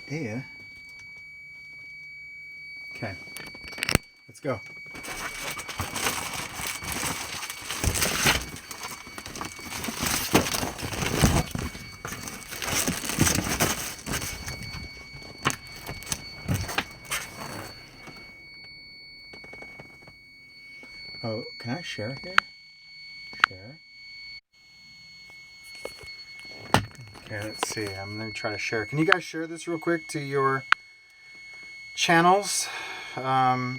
Yeah. Okay. Let's go. Oh, can I share here? Share. Okay, let's see. I'm going to try to share. Can you guys share this real quick to your channels? Add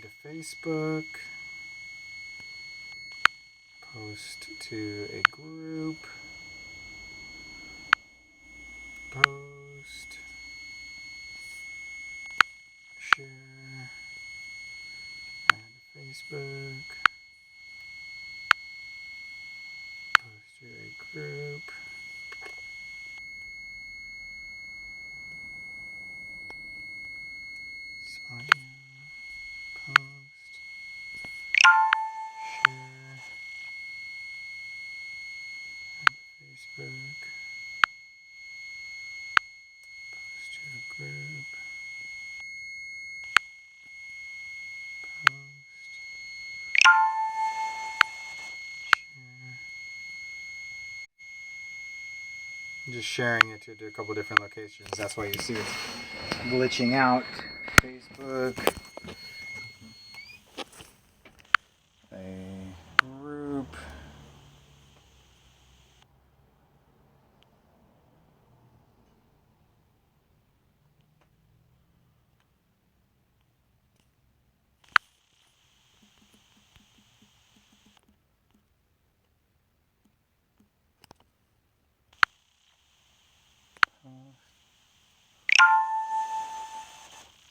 to Facebook. Post to a group. Post. Share. Add to Facebook. Post to a group. Spot you. Post. Share. Add to Facebook. Post to a group. Post. Share. I'm just sharing it to a couple different locations. That's why you see it's glitching out. Facebook. A group.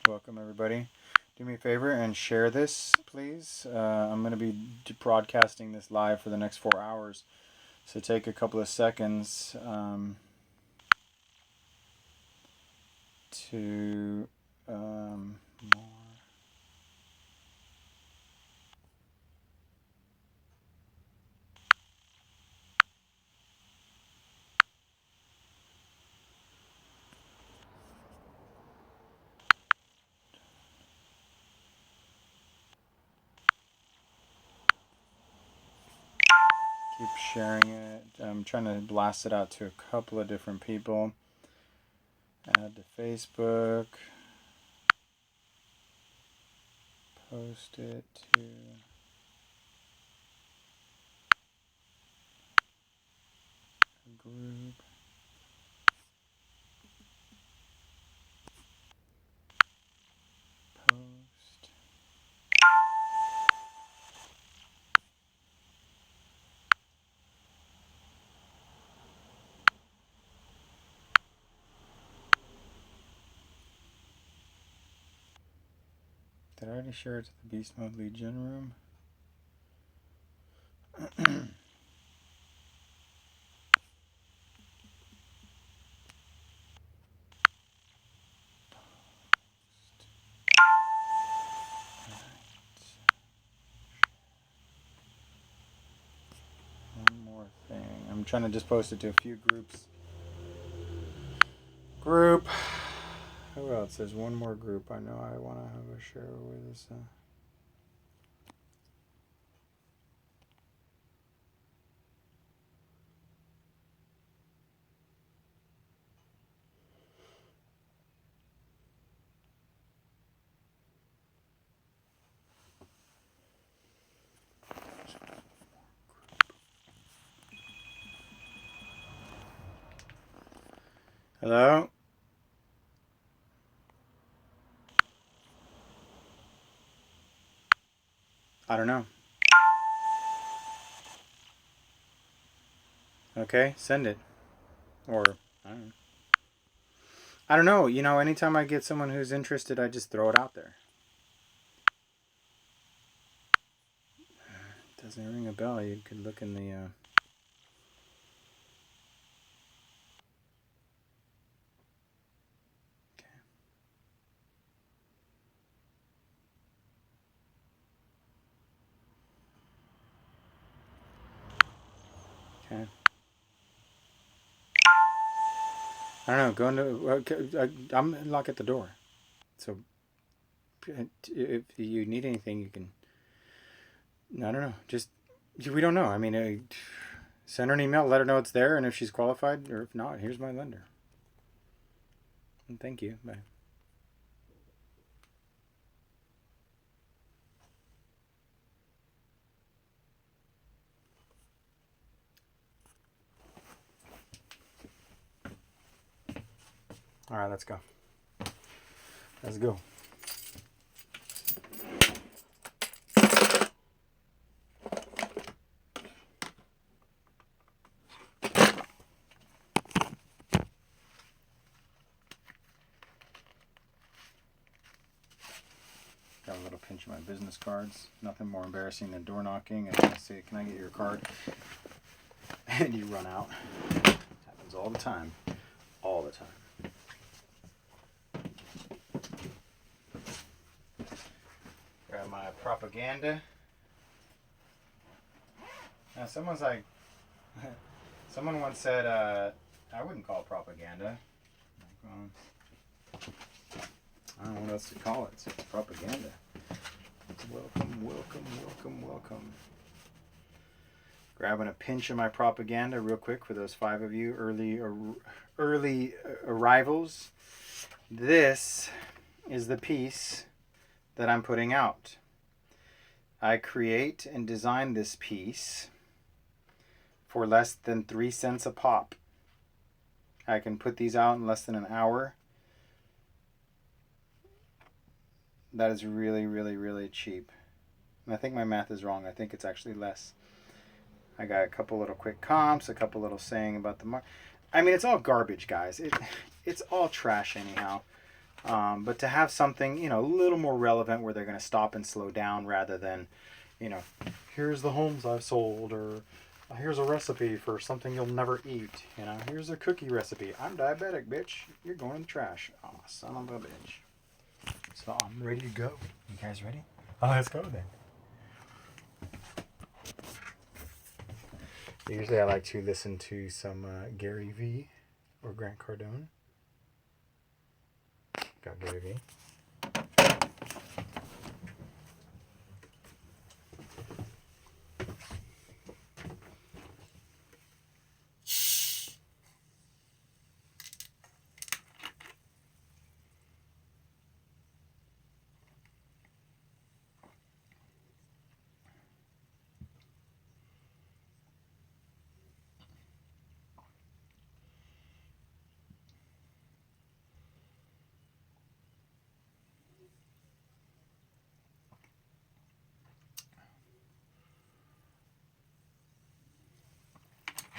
Welcome everybody. Do me a favor and share this, please. I'm going to be broadcasting this live for the next 4 hours. So take a couple of seconds to more. Keep sharing it. I'm trying to blast it out to a couple of different people. Add to Facebook. Post it to a group. Post. Did I already share it to the Beast Mode Lead Gen room? One more thing. I'm trying to just post it to a few groups. Group. Who else? There's one more group I know I want to have a share with us. Hello? I don't know. Okay, send it. Or, I don't know. I don't know. You know, anytime I get someone who's interested, I just throw it out there. Doesn't ring a bell. You could look in the... Okay. I don't know. Go into. I'm lock at the door. So if you need anything, you can. I don't know. Just we don't know. I mean, send her an email. Let her know it's there, and if she's qualified, or if not, here's my lender. And thank you. Bye. All right, let's go. Let's go. Got a little pinch of my business cards. Nothing more embarrassing than door knocking and I say, "Can I get your card?" And you run out. Happens all the time. All the time. Grab my propaganda. Now someone's like, someone once said, I wouldn't call it propaganda. I don't know what else to call it. It's propaganda. Welcome, welcome, welcome, welcome. Grabbing a pinch of my propaganda real quick for those 5 of you early arrivals. This is the piece that I'm putting out. I create and design this piece for less than 3 cents a pop. I can put these out in less than an hour. That is really, really, really cheap. And I think my math is wrong. I think it's actually less. I got a couple little quick comps, a couple little saying about the market. I mean, it's all garbage, guys. It's all trash anyhow. But to have something, a little more relevant where they're going to stop and slow down rather than, here's the homes I've sold, or here's a recipe for something you'll never eat. Here's a cookie recipe. I'm diabetic, bitch. You're going in the trash. Oh, son of a bitch. So I'm ready to go. You guys ready? Oh, let's go then. Usually I like to listen to some Gary V or Grant Cardone. Got Gary V.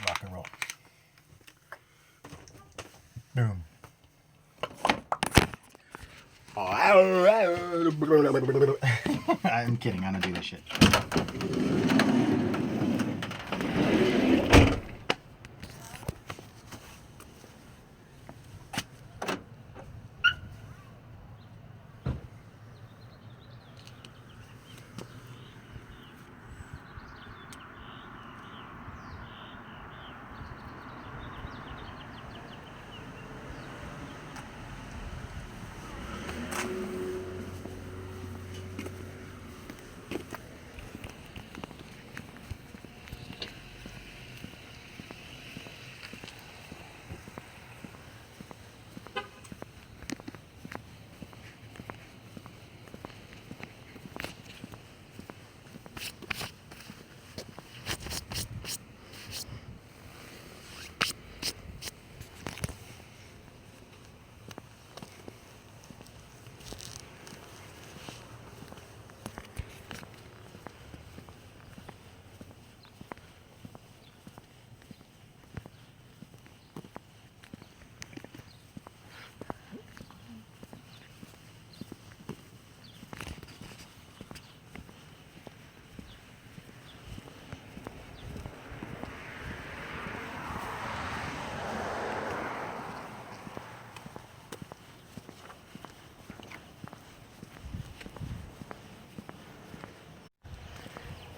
Rock and roll. Boom. I'm kidding. I don't do this shit.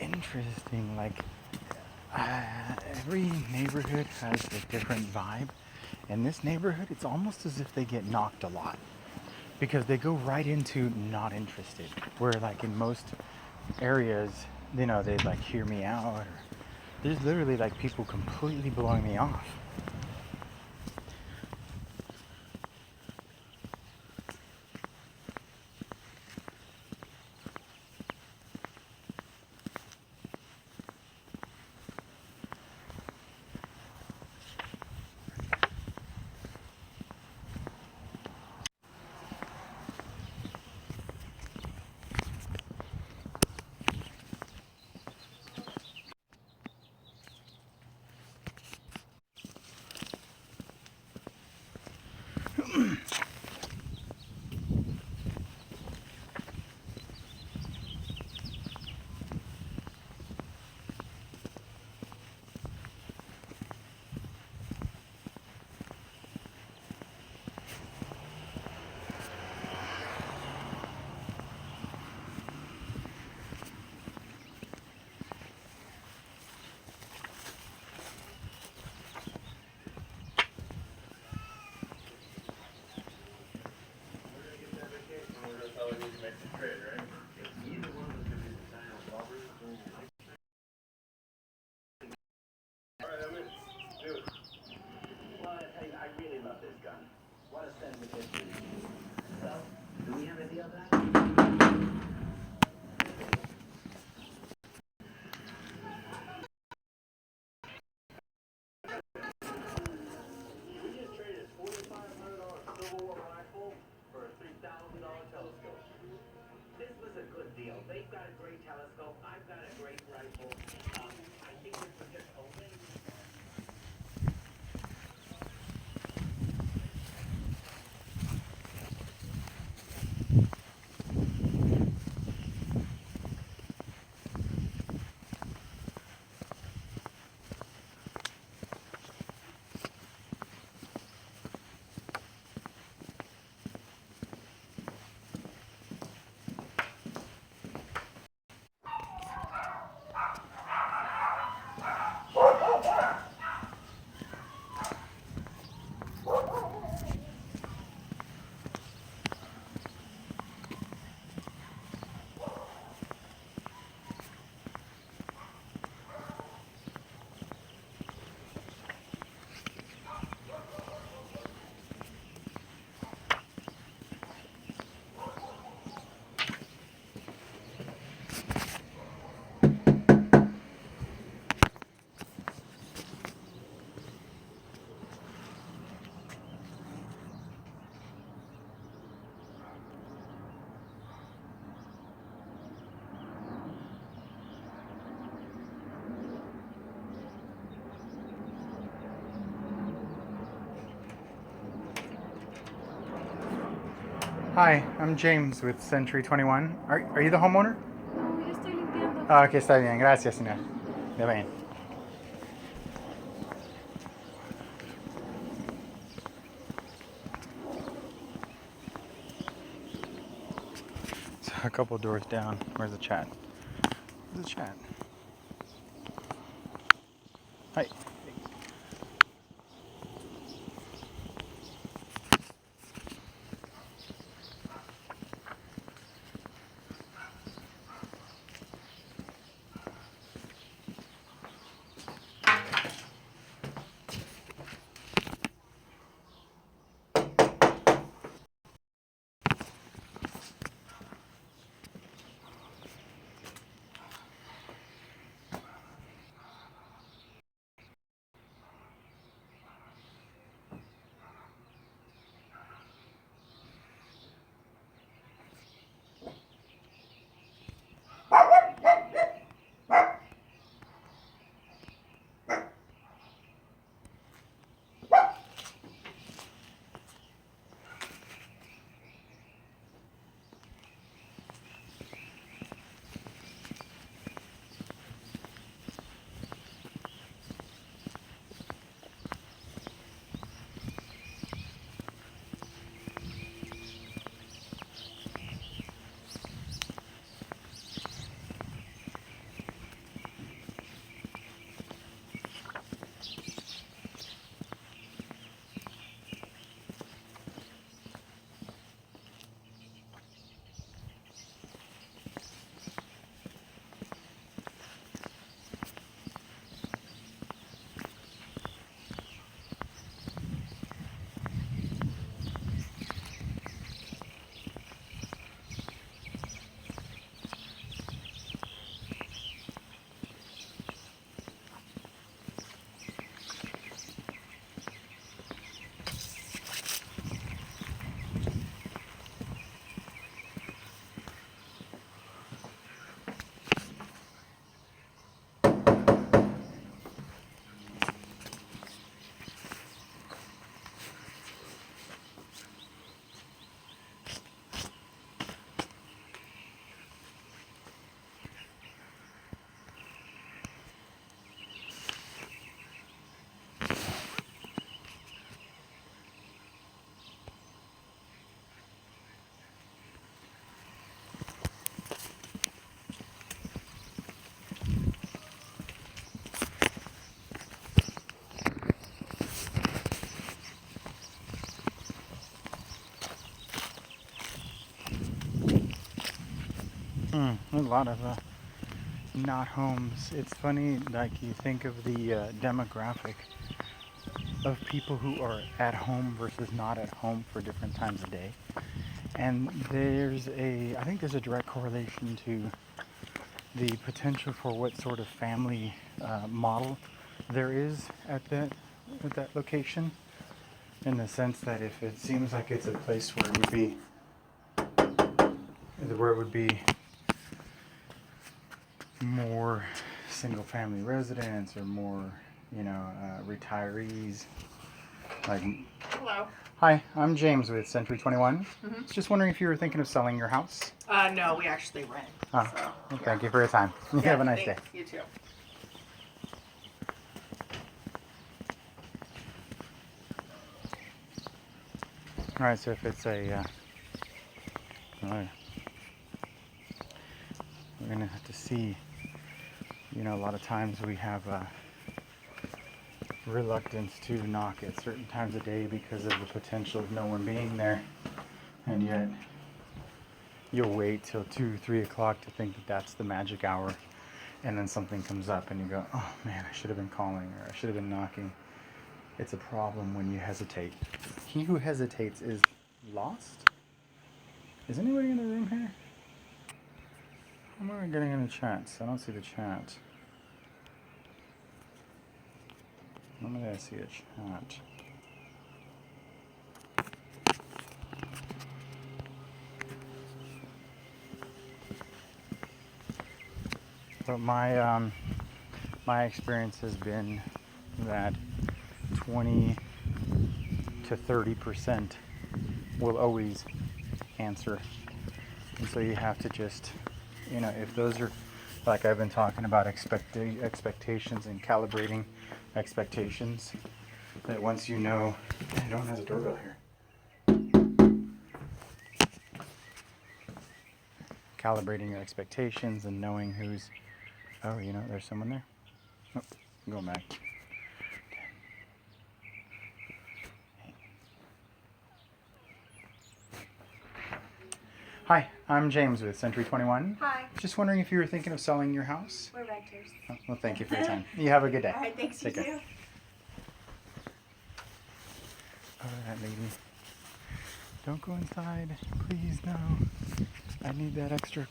Interesting. Like every neighborhood has a different vibe, In this neighborhood, it's almost as if they get knocked a lot because they go right into not interested. Where like in most areas, you know, they like hear me out. Or there's literally like people completely blowing me off. Hi, I'm James with Century 21. Are you the homeowner? No, yo estoy limpiando. Ah, ok, está bien. Gracias, señor. Le va bien. So a couple doors down. Where's the chat? Where's the chat? Hi. A lot of not homes. It's funny, like you think of the demographic of people who are at home versus not at home for different times of day. And I think there's a direct correlation to the potential for what sort of family model there is at that location. In the sense that if it seems like it's a place where it would be more single family residents or more, retirees. Like, Hello. hi, I'm James with Century 21. Just wondering if you were thinking of selling your house. No, we actually rent. Oh, So, well, thank you for your time. You have a nice day. thanks. You too. All right, so if it's we're gonna have to see. A lot of times we have reluctance to knock at certain times of day because of the potential of no one being there, and yet you'll wait till 2, 3 o'clock to think that that's the magic hour, and then something comes up and you go, oh man, I should have been calling or I should have been knocking. It's a problem when you hesitate. He who hesitates is lost. Is anybody in the room here? How am I getting any chats? I don't see the chat. Normally I see a chat. But my experience has been that 20 to 30% will always answer. And so you have to just, if those are, like I've been talking about expectations and calibrating expectations, that once you know, no one has a doorbell here. Calibrating your expectations and knowing who's, there's someone there. Oh, I'm going back. Hi, I'm James with Century 21. Hi. Just wondering if you were thinking of selling your house. We're renters. Oh, well, thank you for your time. You have a good day. All right, thanks. Take You care. too. Oh, that lady. Don't go inside. Please, no. I need that extra.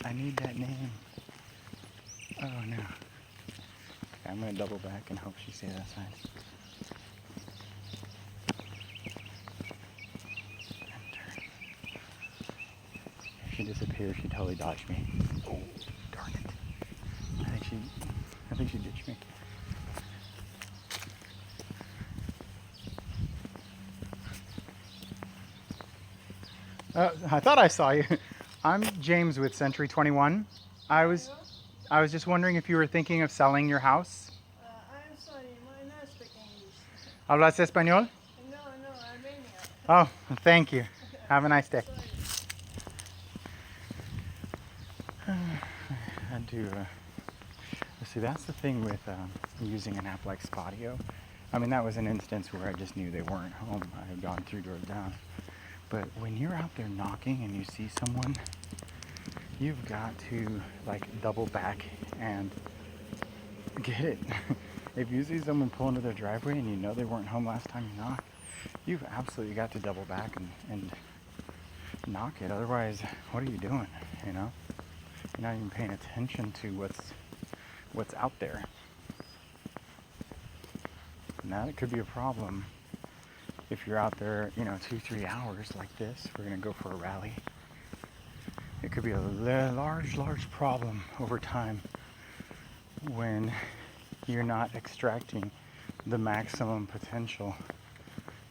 I need that name. Oh, no. Okay, I'm going to double back and hope she stays outside. If she disappears, she totally dodged me. Oh, darn it. I think she ditched me. I thought I saw you. I'm James with Century 21. I was just wondering if you were thinking of selling your house. I'm sorry, I not speak English. ¿Hablas español? No, Albania. Oh, thank you. Have a nice day. I do. See, that's the thing with using an app like Spotio. I mean, that was an instance where I just knew they weren't home. I had gone 3 doors down. But when you're out there knocking and you see someone, you've got to double back and get it. If you see someone pull into their driveway and you know they weren't home last time you knocked, you've absolutely got to double back and knock it. Otherwise, what are you doing? You're not even paying attention to what's out there. Now it could be a problem if you're out there, 2-3 hours like this. We're gonna go for a rally. It could be a large problem over time when you're not extracting the maximum potential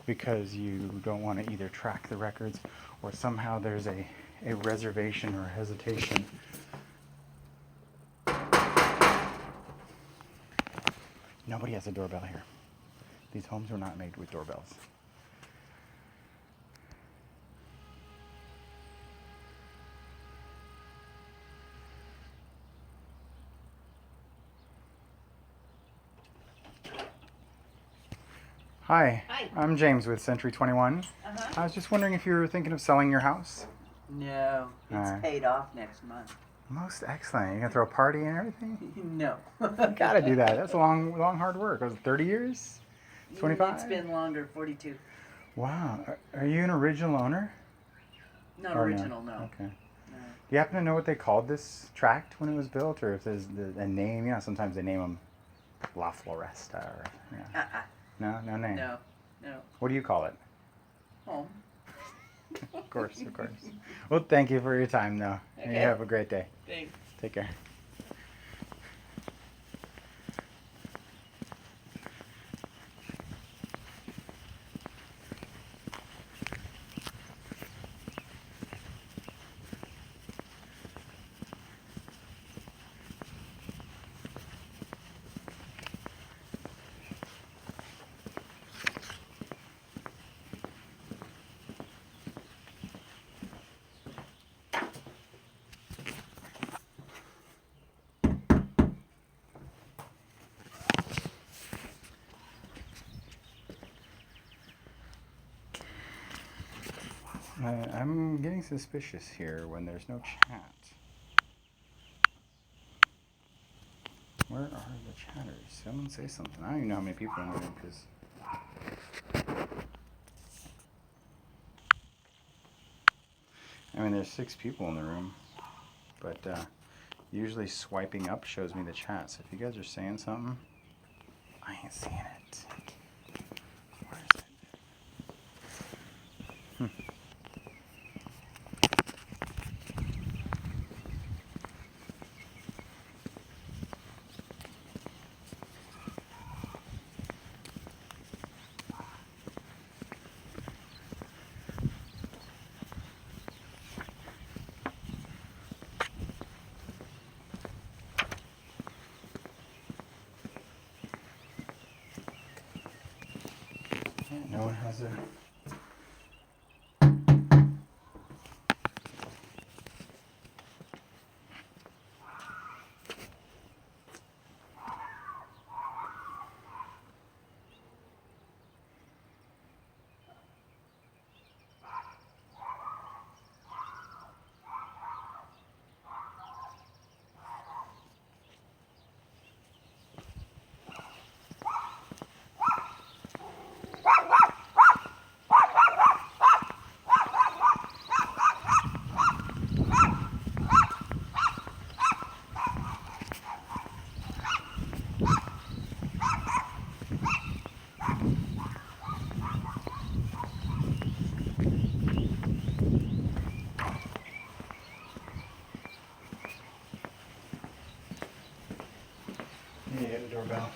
because you don't want to either track the records or somehow there's a reservation or a hesitation. Nobody has a doorbell here. These homes were not made with doorbells. Hi. Hi. I'm James with Century 21. I was just wondering if you were thinking of selling your house. No, it's Alright. paid off next month. Most excellent. You gonna throw a party and everything? No. You gotta do that. That's long hard work. Was it 30 years? 25? It's been longer, 42. Wow. Are you an original owner? Not Or original, no. Okay. No. Do you happen to know what they called this tract when it was built, or if there's a name? You know, sometimes they name them La Floresta. Or, yeah. No name. No. What do you call it? Home. Of course. Well, thank you for your time, though. And you Okay. have a great day. Thanks. Take care. I'm getting suspicious here when there's no chat. Where are the chatters? Someone say something. I don't even know how many people are in the room because I mean there's 6 people in the room, but usually swiping up shows me the chat. So if you guys are saying something, I ain't seeing it. Where is it? Yeah, no one has a. Yeah, hit the doorbell.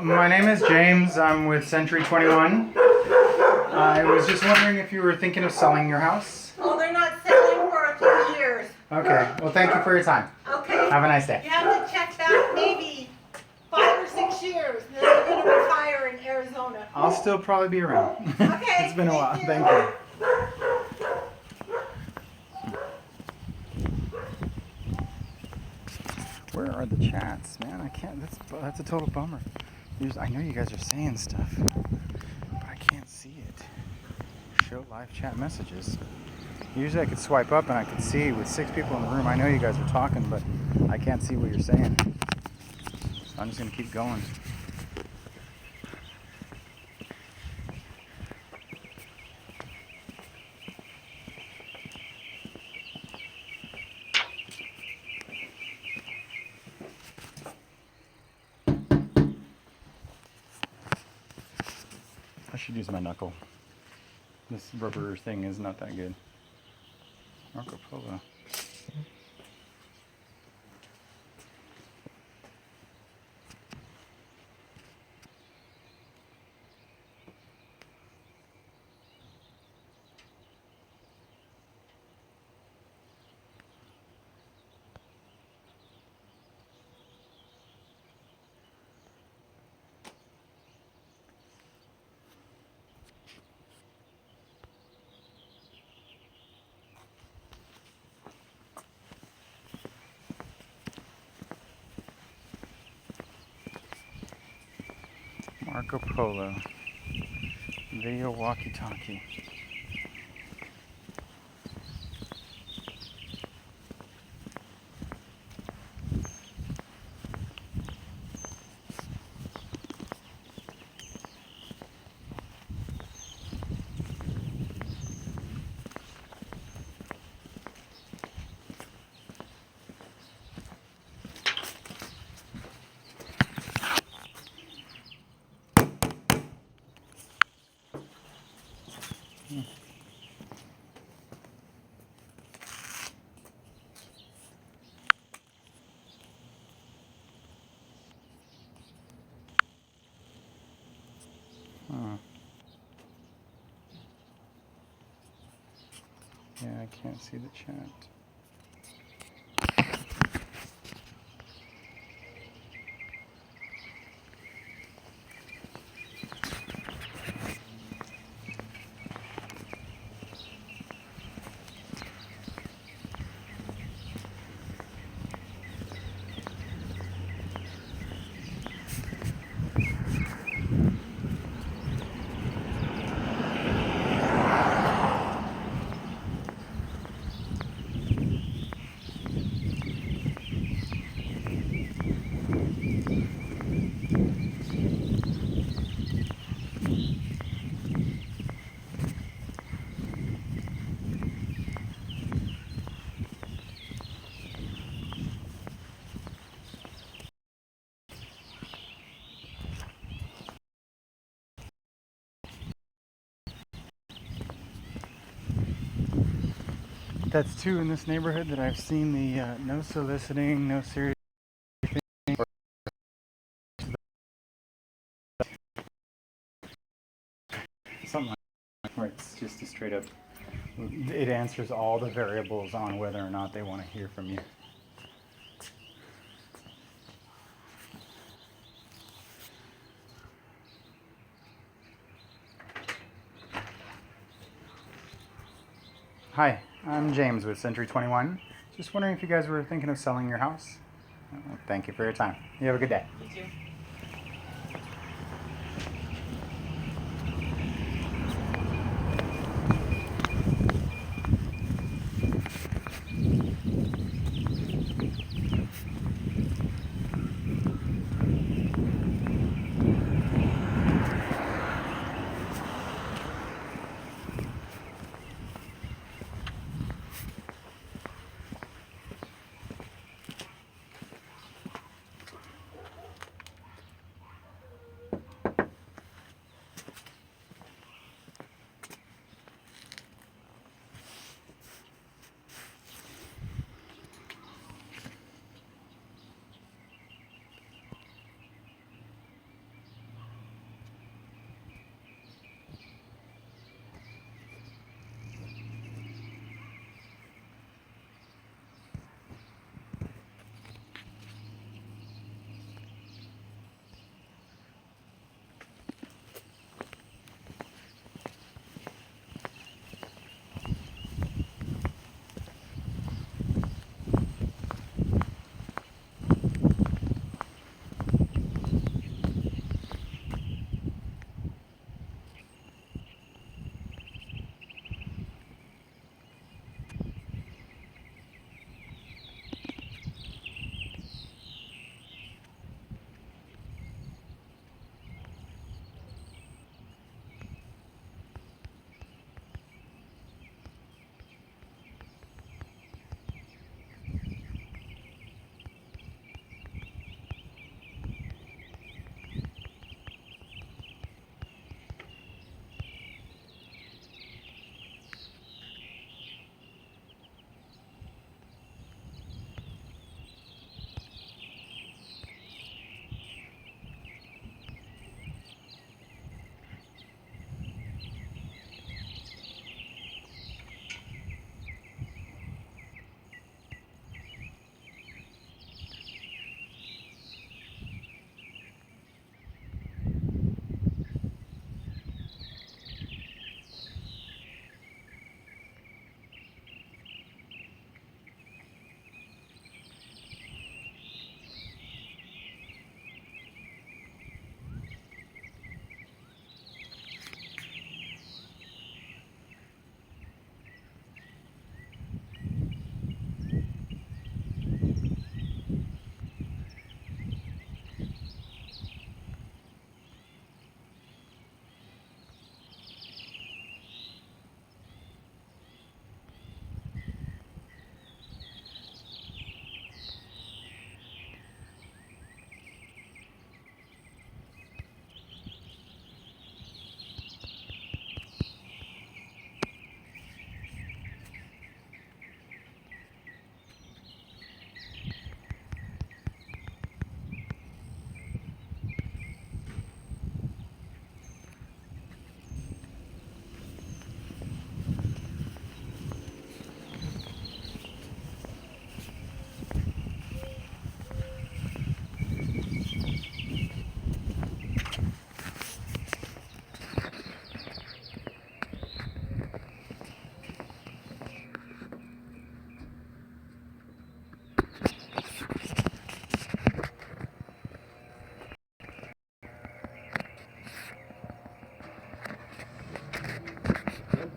My name is James. I'm with Century 21. I was just wondering if you were thinking of selling your house. Oh, they're not selling for a few years. Okay. Well, thank you for your time. Okay. Have a nice day. You have to check back maybe 5 or 6 years. Then they're going to retire in Arizona. I'll still probably be around. Okay, It's been a while. thank you. Thank you. Where are the chats, man? I can't. That's a total bummer. I know you guys are saying stuff, but I can't see it. Show live chat messages. Usually I could swipe up and I could see with 6 people in the room. I know you guys are talking, but I can't see what you're saying. So I'm just gonna keep going. I should use my knuckle. This rubber thing is not that good. Marco Polo. Marco Polo. Video walkie-talkie. Huh. Yeah, I can't see the chat. That's two in this neighborhood that I've seen the no soliciting, no serious thing, something like where it's just a straight up, it answers all the variables on whether or not they want to hear from you. Hi, I'm James with Century 21. Just wondering if you guys were thinking of selling your house. Thank you for your time. You have a good day. You too.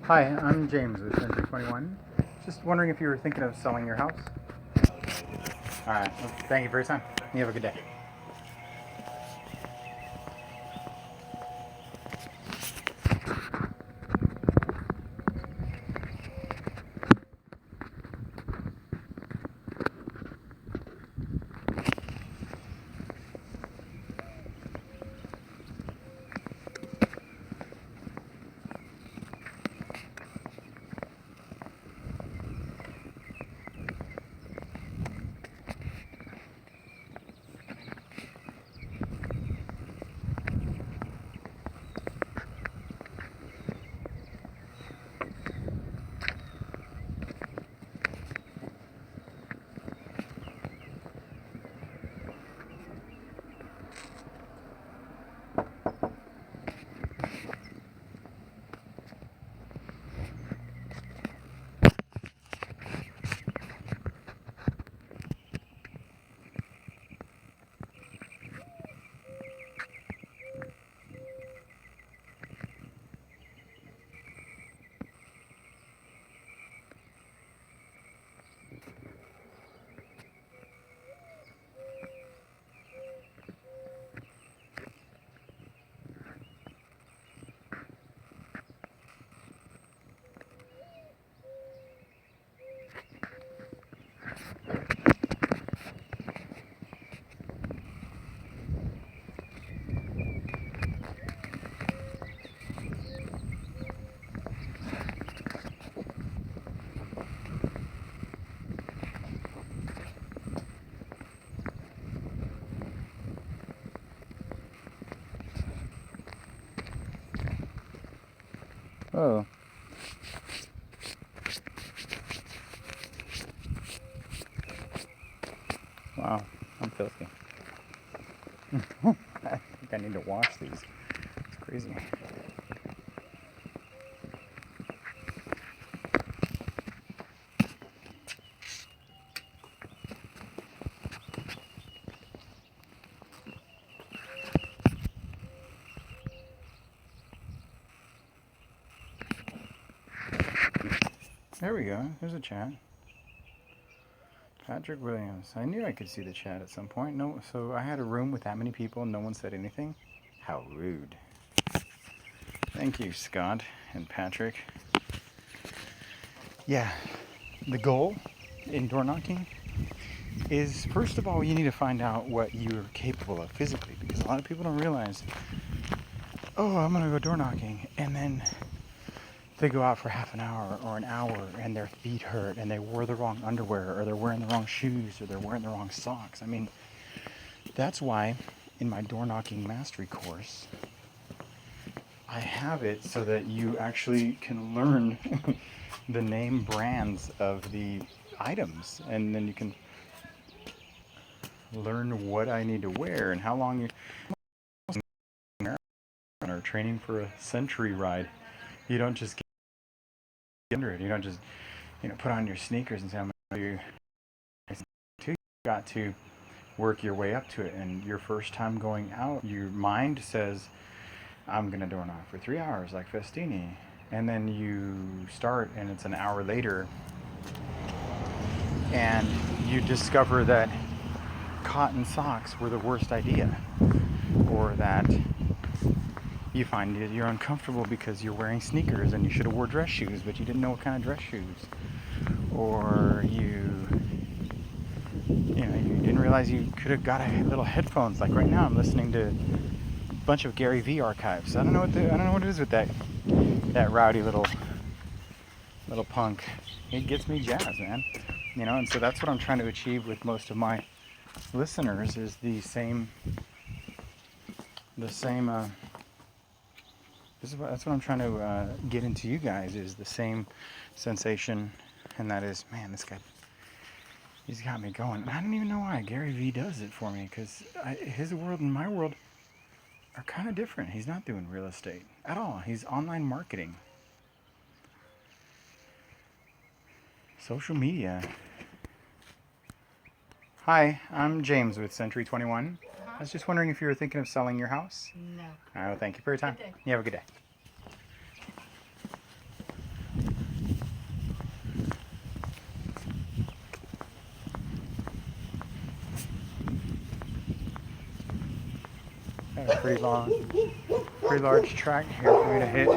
Hi, I'm James with Century 21. Just wondering if you were thinking of selling your house. All right. Well, thank you for your time. You have a good day. Oh. Wow, I'm filthy. I think I need to wash these. It's crazy. There we go. There's a chat. Patrick Williams. I knew I could see the chat at some point. No, so I had a room with that many people and no one said anything. How rude. Thank you, Scott and Patrick. Yeah, the goal in door knocking is, first of all, you need to find out what you're capable of physically, because a lot of people don't realize, oh, I'm gonna go door knocking, and then they go out for half an hour or an hour and their feet hurt and they wore the wrong underwear or they're wearing the wrong shoes or they're wearing the wrong socks. I mean, that's why in my door knocking mastery course, I have it so that you actually can learn the name brands of the items, and then you can learn what I need to wear and how long you are training for a century ride. You don't just get under it. You don't just, put on your sneakers and say, I'm going to do. You got to work your way up to it. And your first time going out, your mind says, I'm going to door knock for 3 hours like Festini. And then you start and it's an hour later and you discover that cotton socks were the worst idea, or that you find that you're uncomfortable because you're wearing sneakers and you should have wore dress shoes but you didn't know what kind of dress shoes, or you didn't realize you could have got a little headphones. Like right now I'm listening to a bunch of Gary V archives. I don't know what it is with that rowdy little punk. It gets me jazzed, man. And so that's what I'm trying to achieve with most of my listeners, is that's what I'm trying to get into you guys, is the same sensation, and that is, man, this guy, he's got me going. And I don't even know why Gary V does it for me, because his world and my world are kind of different. He's not doing real estate at all. He's online marketing, social media. Hi, I'm James with Century 21. I was just wondering if you were thinking of selling your house. No. Oh, thank you for your time. Good day. You have a good day. pretty large track here for me to hit.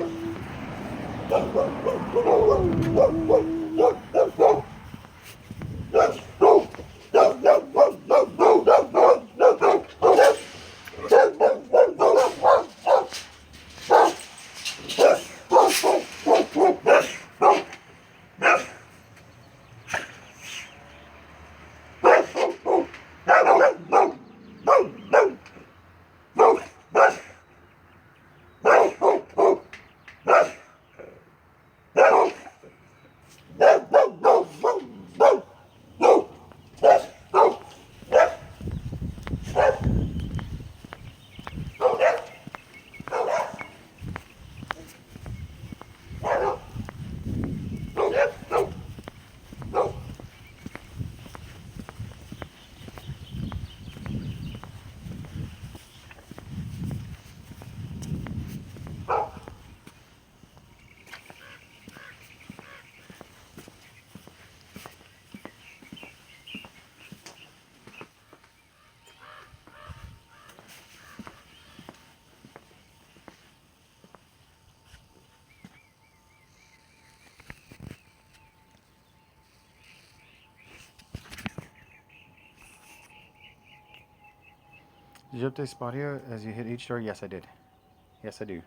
Did you update Spotify as you hit each door? Yes, I did. Yes, I do.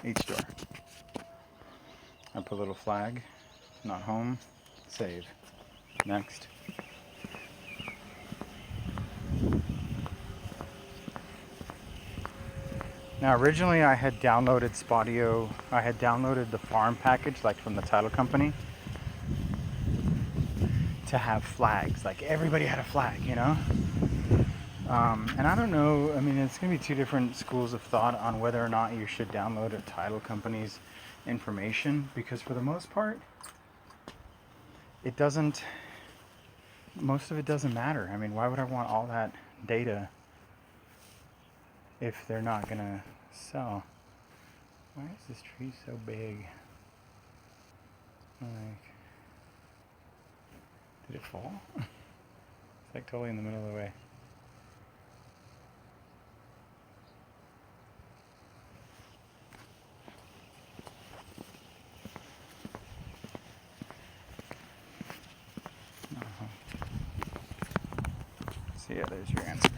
Each door. I put a little flag. Not home. Save. Next. Now, originally I had downloaded Spotify. I had downloaded the farm package, like from the title company, to have flags. Like everybody had a flag, you know? And I don't know, I mean, it's going to be two different schools of thought on whether or not you should download a title company's information, because for the most part, most of it doesn't matter. I mean, why would I want all that data if they're not going to sell? Why is this tree so big? Like, did it fall? It's like totally in the middle of the way. So yeah, there's your answer.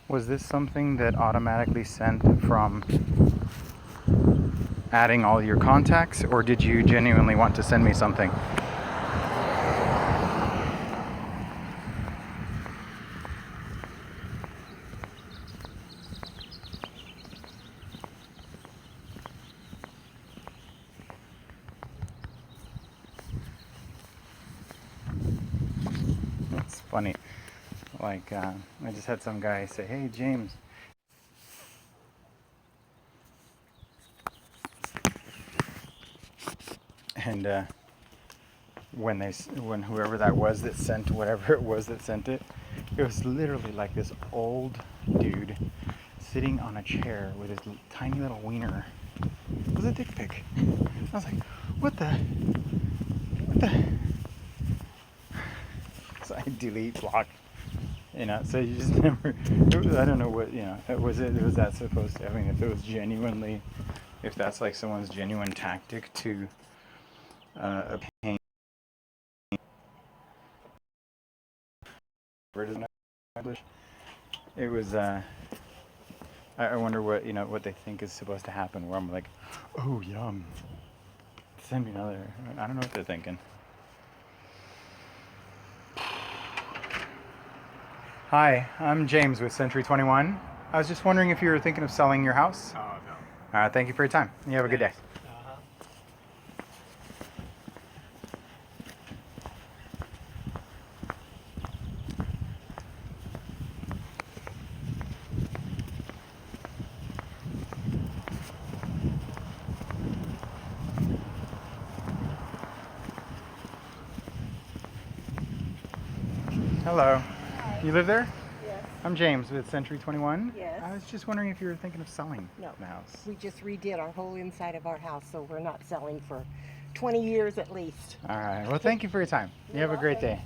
Was this something that automatically sent from adding all your contacts, or did you genuinely want to send me something? It's funny. Like, I just had some guy say, "Hey, James." And when whoever that was that sent whatever it was that sent it, it was literally like this old dude sitting on a chair with his tiny little wiener. It was a dick pic. I was like, what the? So I delete, block. You know, so you just never. I don't know what, you know. Was that supposed to? I mean, if it was genuinely, if that's like someone's genuine tactic to obtain. It was. I wonder what what they think is supposed to happen. Where I'm like, oh yum, send me another. I don't know what they're thinking. Hi, I'm James with Century 21. I was just wondering if you were thinking of selling your house. Oh, no. Thank you for your time. You have a good day. Uh-huh. Hello. Hi. You live there? Yes. I'm James with Century 21. Yes. I was just wondering if you were thinking of selling No. the house. We just redid our whole inside of our house, so we're not selling for 20 years at least. All right. Well, thank you for your time. You have a great day.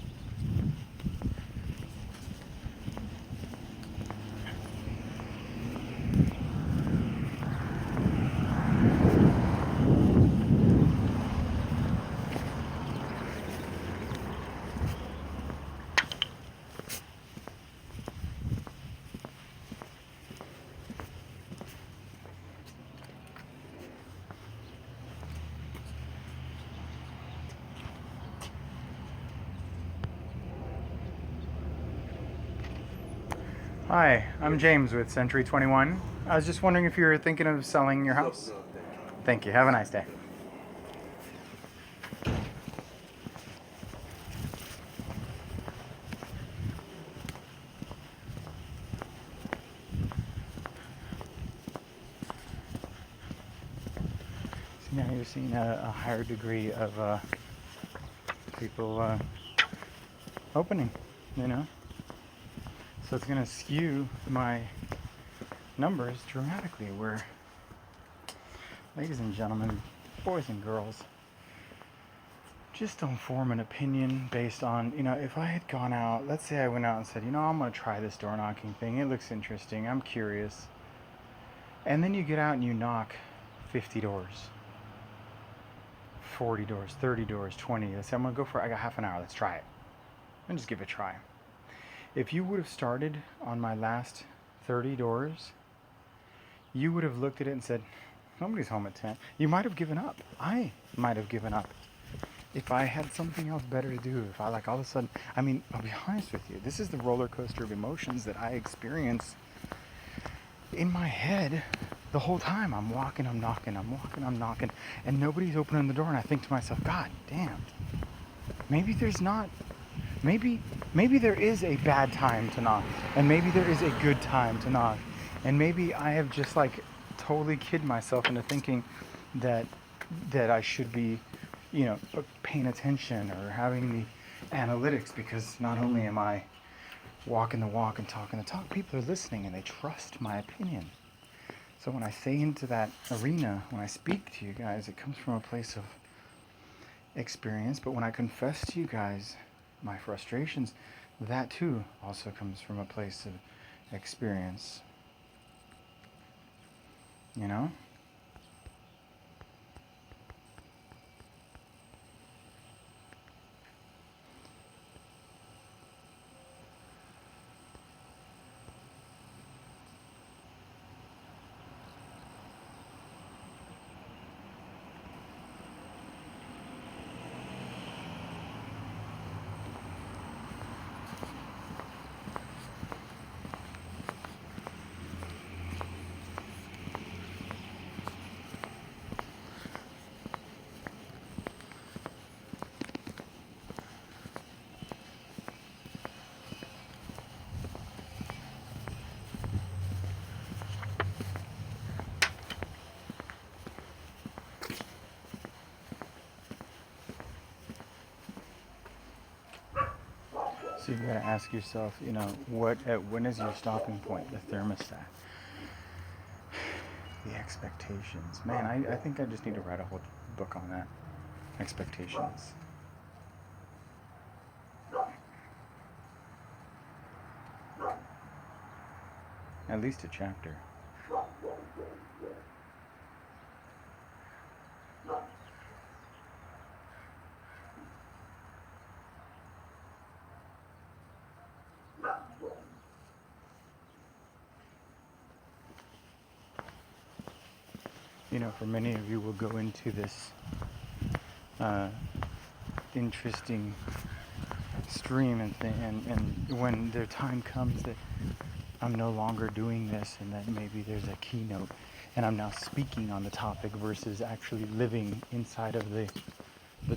Hi, I'm James with Century 21. I was just wondering if you were thinking of selling your house. No, Thank you. Have a nice day. So now you're seeing a higher degree of people opening, So it's going to skew my numbers dramatically where, ladies and gentlemen, boys and girls, just don't form an opinion based on, if I had gone out, let's say I went out and said, I'm going to try this door knocking thing. It looks interesting. I'm curious. And then you get out and you knock 50 doors, 40 doors, 30 doors, 20. Let's say I'm going to go for it. I got half an hour. Let's try it. And just give it a try. If you would have started on my last 30 doors, you would have looked at it and said, nobody's home at 10. You might have given up. I might have given up. If I had something else better to do, if I all of a sudden, I'll be honest with you, this is the roller coaster of emotions that I experience in my head the whole time. I'm walking, I'm knocking, I'm walking, I'm knocking, and nobody's opening the door, and I think to myself, God damn, maybe there's not, maybe there is a bad time to knock, and maybe there is a good time to knock, and maybe I have just totally kid myself into thinking that I should be paying attention or having the analytics, because not only am I walking the walk and talking the talk, people are listening and they trust my opinion. So when I say into that arena, when I speak to you guys, it comes from a place of experience. But when I confess to you guys my frustrations, that too also comes from a place of experience. So you got to ask yourself, when is your stopping point? The thermostat, the expectations. Man, I think I just need to write a whole book on that. Expectations. At least a chapter. for many of you will go into this interesting stream and when the time comes that I'm no longer doing this and that maybe there's a keynote and I'm now speaking on the topic versus actually living inside of the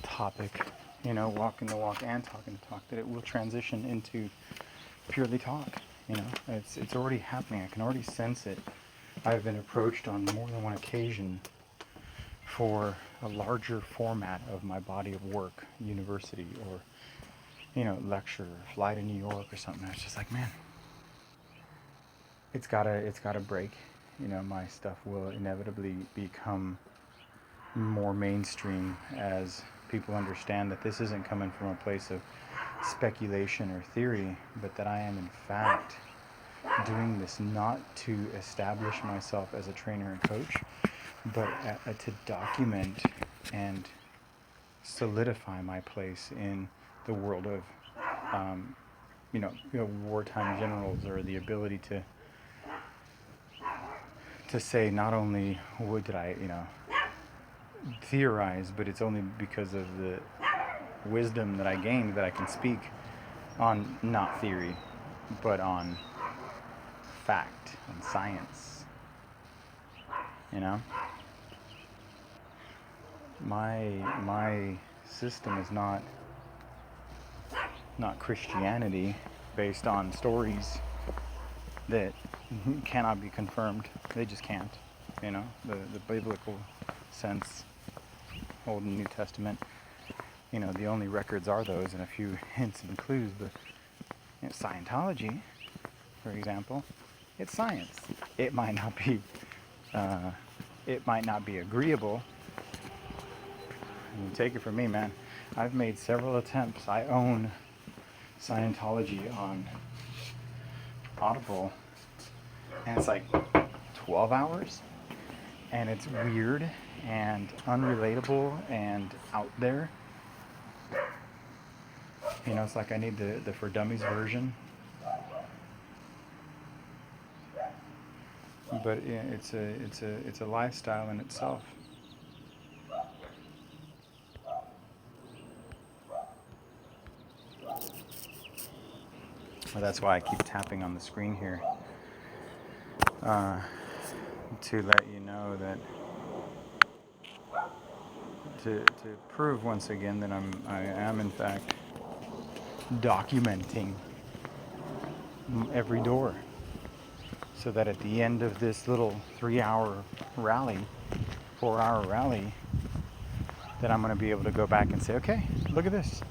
topic, walking the walk and talking the talk, that it will transition into purely talk. It's already happening. I can already sense it. I've been approached on more than one occasion for a larger format of my body of work, university or lecture, fly to New York or something. It's just like, man, it's gotta break. My stuff will inevitably become more mainstream as people understand that this isn't coming from a place of speculation or theory, but that I am in fact doing this not to establish myself as a trainer and coach, but to document and solidify my place in the world of wartime generals, or the ability to say not only what did I theorize, but it's only because of the wisdom that I gained that I can speak on not theory, but on fact and science. My system is not Christianity based on stories that cannot be confirmed. They just can't. The biblical sense, Old and New Testament, the only records are those and a few hints and clues. But Scientology, for example, it's science. It might not be agreeable. Take it from me, man. I've made several attempts. I own Scientology on Audible, and it's like 12 hours, and it's weird and unrelatable and out there. It's like I need the For Dummies version. But it's a lifestyle in itself. Well, that's why I keep tapping on the screen here, to let you know that, to prove once again that I am in fact documenting every door, so that at the end of this little 4-hour rally, that I'm going to be able to go back and say, okay, look at this.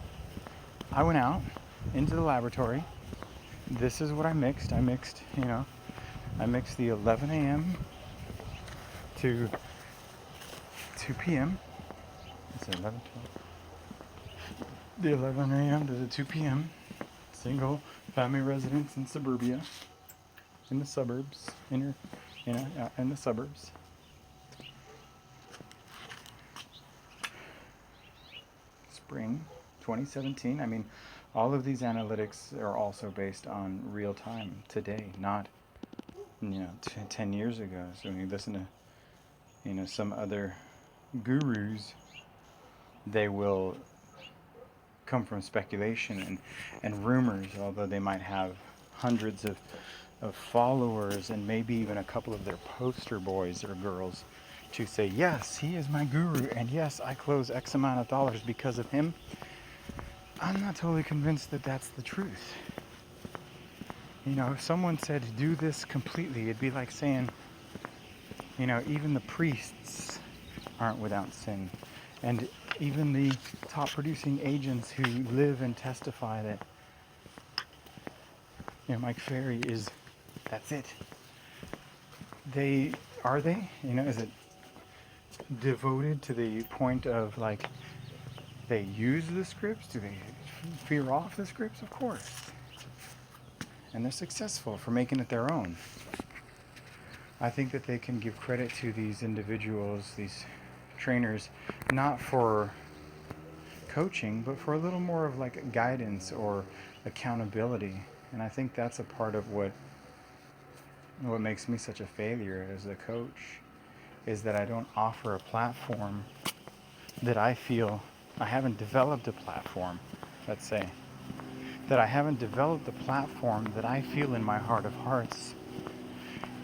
I went out into the laboratory. This is what I mixed. I mixed the 11 a.m. to 2 p.m. It's 11, 12. The 11 a.m. to the 2 p.m. single family residence in suburbia, in the suburbs, in the suburbs. Spring 2017. I mean, all of these analytics are also based on real time today, not 10 years ago. So when you listen to some other gurus, they will come from speculation and rumors, although they might have hundreds of followers and maybe even a couple of their poster boys or girls to say, yes, he is my guru, and yes, I close X amount of dollars because of him. I'm not totally convinced that that's the truth. If someone said do this completely, it'd be like saying, even the priests aren't without sin. And even the top producing agents who live and testify that, Mike Ferry is, that's it. Are they? Is it devoted to the point of like, they use the scripts? Do they fear off the scripts? Of course. And they're successful for making it their own. I think that they can give credit to these individuals, these trainers, not for coaching, but for a little more of like guidance or accountability. And I think that's a part of what makes me such a failure as a coach, is that I don't offer a platform that I feel I haven't developed a platform, let's say, that I haven't developed a platform that I feel in my heart of hearts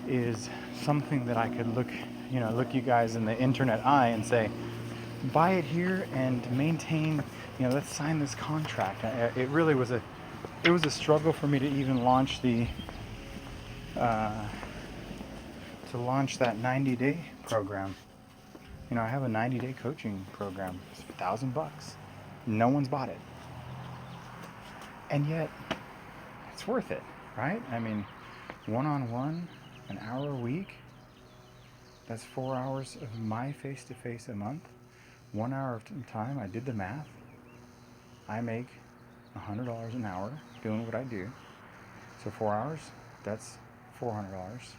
is something that I could look you guys in the internet eye and say, buy it here and maintain, let's sign this contract. It really was a struggle for me to even launch that 90-day program. I have a 90-day coaching program. It's $1,000. No one's bought it. And yet, it's worth it, right? I mean, one-on-one, an hour a week, that's 4 hours of my face-to-face a month. 1 hour of time, I did the math. I make $100 an hour doing what I do. So 4 hours, that's $400.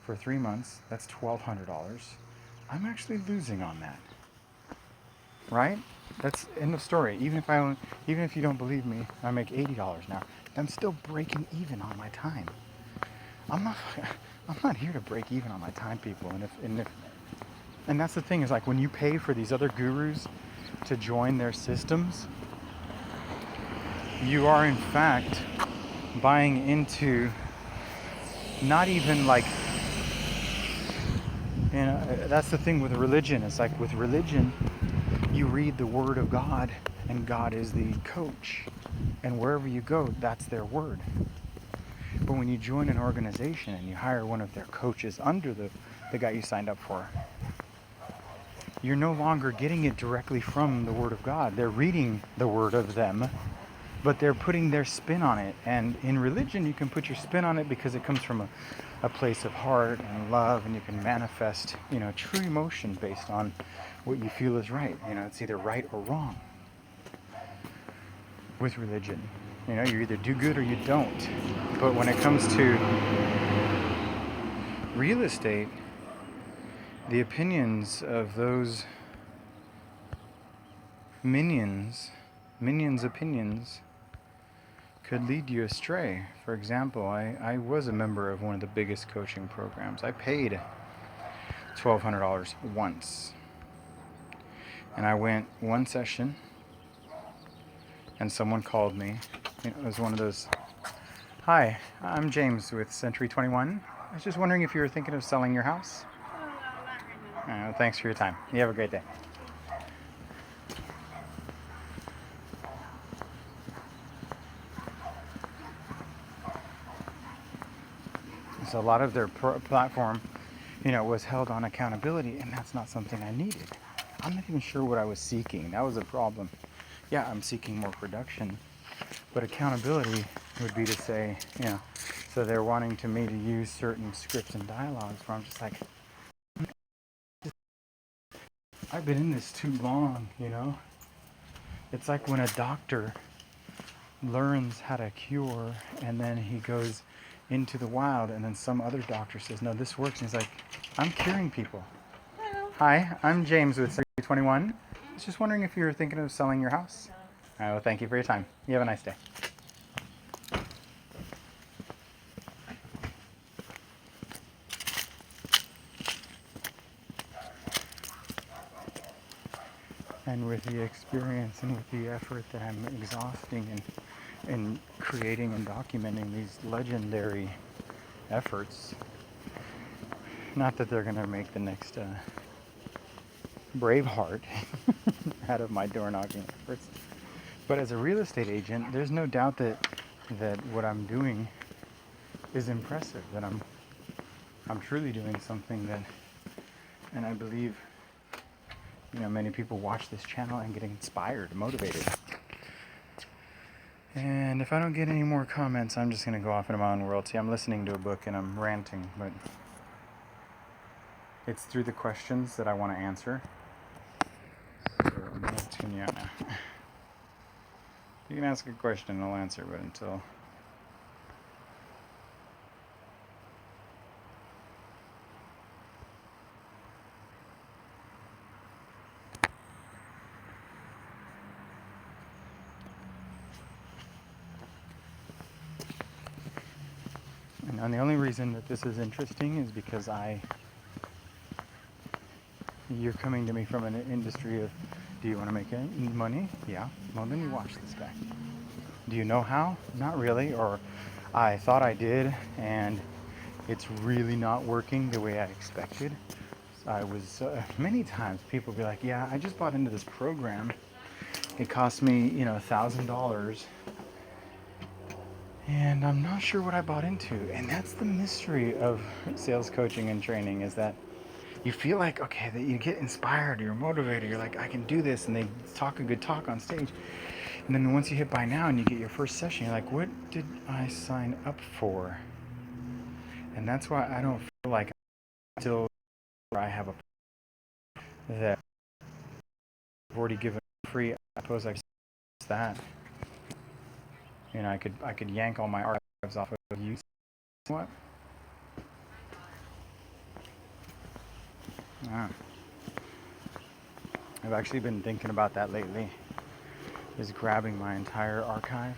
For 3 months, that's $1,200. I'm actually losing on that, right? That's end of story. Even if you don't believe me, I make $80 now. I'm still breaking even on my time. I'm not here to break even on my time, people. And that's the thing, is like when you pay for these other gurus to join their systems, you are in fact buying into not even like, that's the thing with religion. It's like with religion, you read the word of God and God is the coach. And wherever you go, that's their word. But when you join an organization and you hire one of their coaches under the guy you signed up for, you're no longer getting it directly from the word of God. They're reading the word of them, but they're putting their spin on it. And in religion, you can put your spin on it because it comes from a place of heart and love, and you can manifest, true emotion based on what you feel is right. It's either right or wrong. With religion, you either do good or you don't. But when it comes to real estate, the opinions of those minions' opinions could lead you astray. For example, I was a member of one of the biggest coaching programs. I paid $1,200 once. And I went one session, and someone called me. It was one of those, "Hi, I'm James with Century 21. I was just wondering if you were thinking of selling your house." Oh, no, not right now. Thanks for your time. You have a great day. So a lot of their platform, was held on accountability, and that's not something I needed. I'm not even sure what I was seeking. That was a problem. Yeah, I'm seeking more production, but accountability would be to say, so they're wanting me to use certain scripts and dialogues where I'm just like, I've been in this too long, It's like when a doctor learns how to cure and then he goes into the wild and then some other doctor says, no, this works. And he's like, I'm curing people. Hello. Hi, I'm James with 21. I was just wondering if you were thinking of selling your house. All right, well, thank you for your time. You have a nice day. And with the experience and with the effort that I'm exhausting in creating and documenting these legendary efforts, not that they're going to make the next Braveheart out of my door knocking efforts, but as a real estate agent, there's no doubt that what I'm doing is impressive, that I'm truly doing something that, and I believe many people watch this channel and get inspired, motivated. And if I don't get any more comments, I'm just going to go off into my own world. See, I'm listening to a book and I'm ranting, but it's through the questions that I want to answer. So I'm going to tune you out now. You can ask a question, I'll answer, but until... And the only reason that this is interesting is because I you're coming to me from an industry of, do you want to make any money? Yeah. Well, then you watch this guy. Do you know how? Not really. Or I thought I did, and it's really not working the way I expected. I was many times people be like, yeah, I just bought into this program. It cost me, $1,000, and I'm not sure what I bought into. And that's the mystery of sales coaching and training, is that you feel like, okay, that you get inspired, you're motivated, you're like, I can do this, and they talk a good talk on stage. And then once you hit buy now and you get your first session, you're like, what did I sign up for? And that's why I don't feel like until I have a that I've already given free. I suppose I've that. I could yank all my archives off of you. What? Ah. I've actually been thinking about that lately. Is grabbing my entire archive,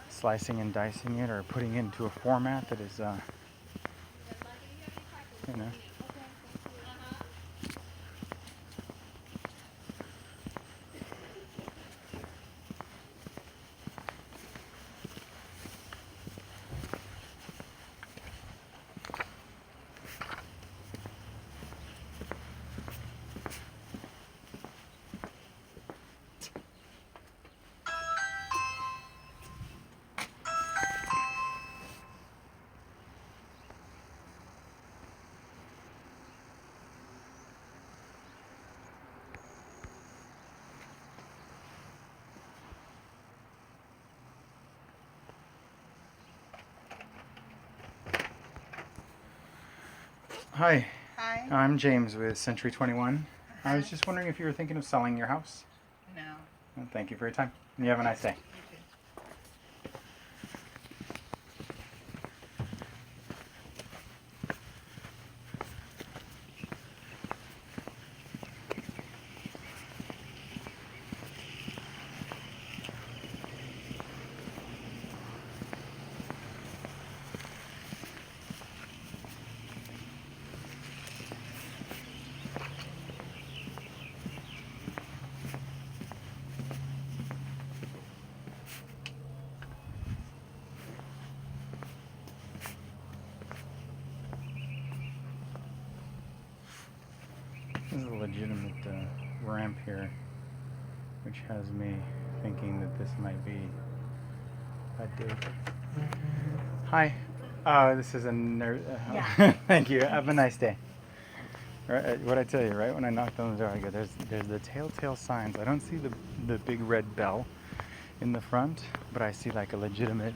slicing and dicing it, or putting it into a format that is, you know. Hi, Hi? I'm James with Century 21. I was just wondering if you were thinking of selling your house. No. Well, thank you for your time. You have a nice day. This is a legitimate ramp here, which has me thinking that this might be a date. Hi, this is a Yeah. Thank you. Have a nice day. Right, what I tell you, right when I knocked on the door, I go, there's the telltale signs. I don't see the big red bell in the front, but I see like a legitimate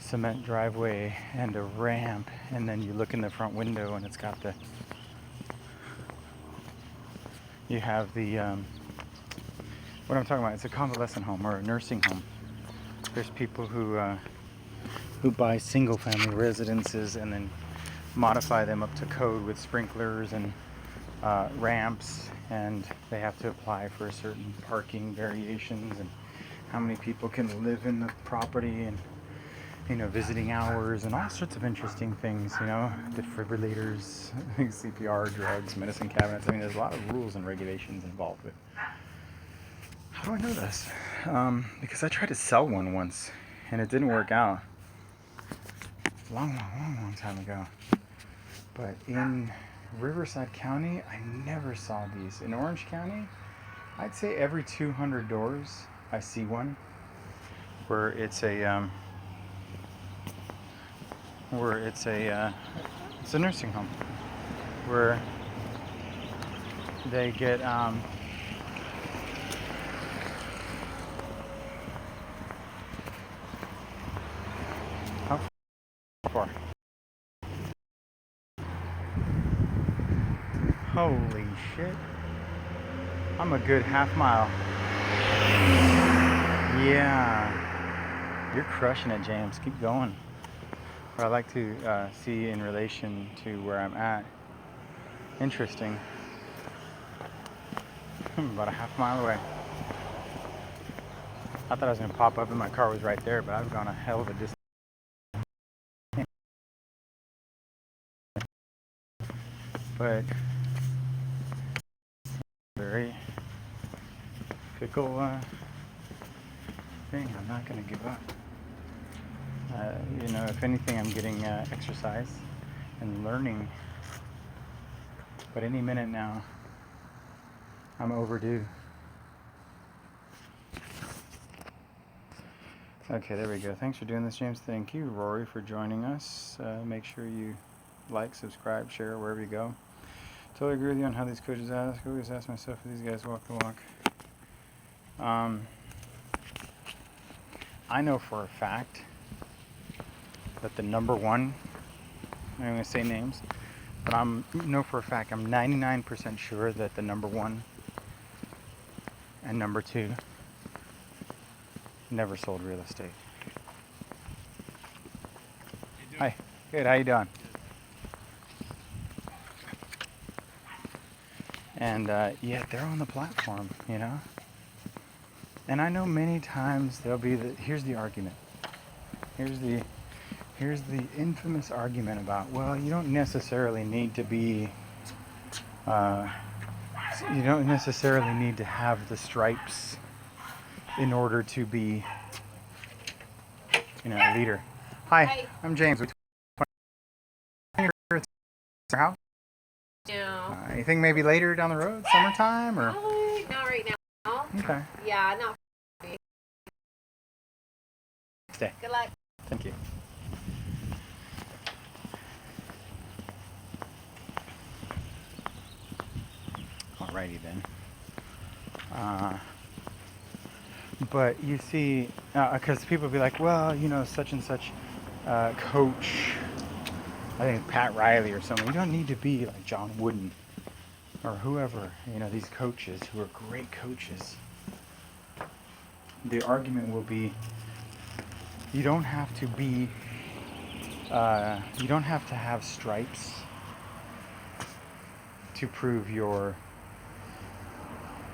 cement driveway and a ramp, and then you look in the front window and it's got you have the what I'm talking about. It's a convalescent home or a nursing home. There's people who buy single family residences and then modify them up to code with sprinklers and ramps, and they have to apply for certain parking variations and how many people can live in the property, and visiting hours and all sorts of interesting things, defibrillators, CPR, drugs, medicine cabinets. I mean, there's a lot of rules and regulations involved with. How do I know this? Because I tried to sell one once and it didn't work out. Long time ago. But in Riverside County, I never saw these. In Orange County, I'd say every 200 doors I see one where it's a it's a nursing home where they get how far? Holy shit. I'm a good half mile. Yeah. You're crushing it, James. Keep going. What I like to see in relation to where I'm at. Interesting. I'm about a half mile away. I thought I was going to pop up and my car was right there, but I've gone a hell of a distance. But fickle thing. I'm not going to give up. If anything, I'm getting exercise and learning. But any minute now, I'm overdue. Okay, there we go. Thanks for doing this, James. Thank you, Rory, for joining us. Make sure you like, subscribe, share wherever you go. Totally agree with you on how these coaches ask. I always ask myself if these guys walk the walk. I know for a fact that the number one, I'm going to say names, but know for a fact, I'm 99% sure that the number one and number two never sold real estate. Hi, good, how you doing? And yet they're on the platform, you know? And I know many times there'll be here's the argument. Here's the infamous argument about, well, you don't necessarily need to be, you don't necessarily need to have the stripes in order to be, a leader. Hi, I'm James. House? No. Anything maybe later down the road, summertime, or? Not right now. Okay. Yeah, not. Stay. Good luck. Thank you. Alrighty then. But you see, because people be like, well, such and such coach, I think Pat Riley or someone, you don't need to be like John Wooden or whoever, these coaches who are great coaches. The argument will be, you don't have to be, you don't have to have stripes to prove you're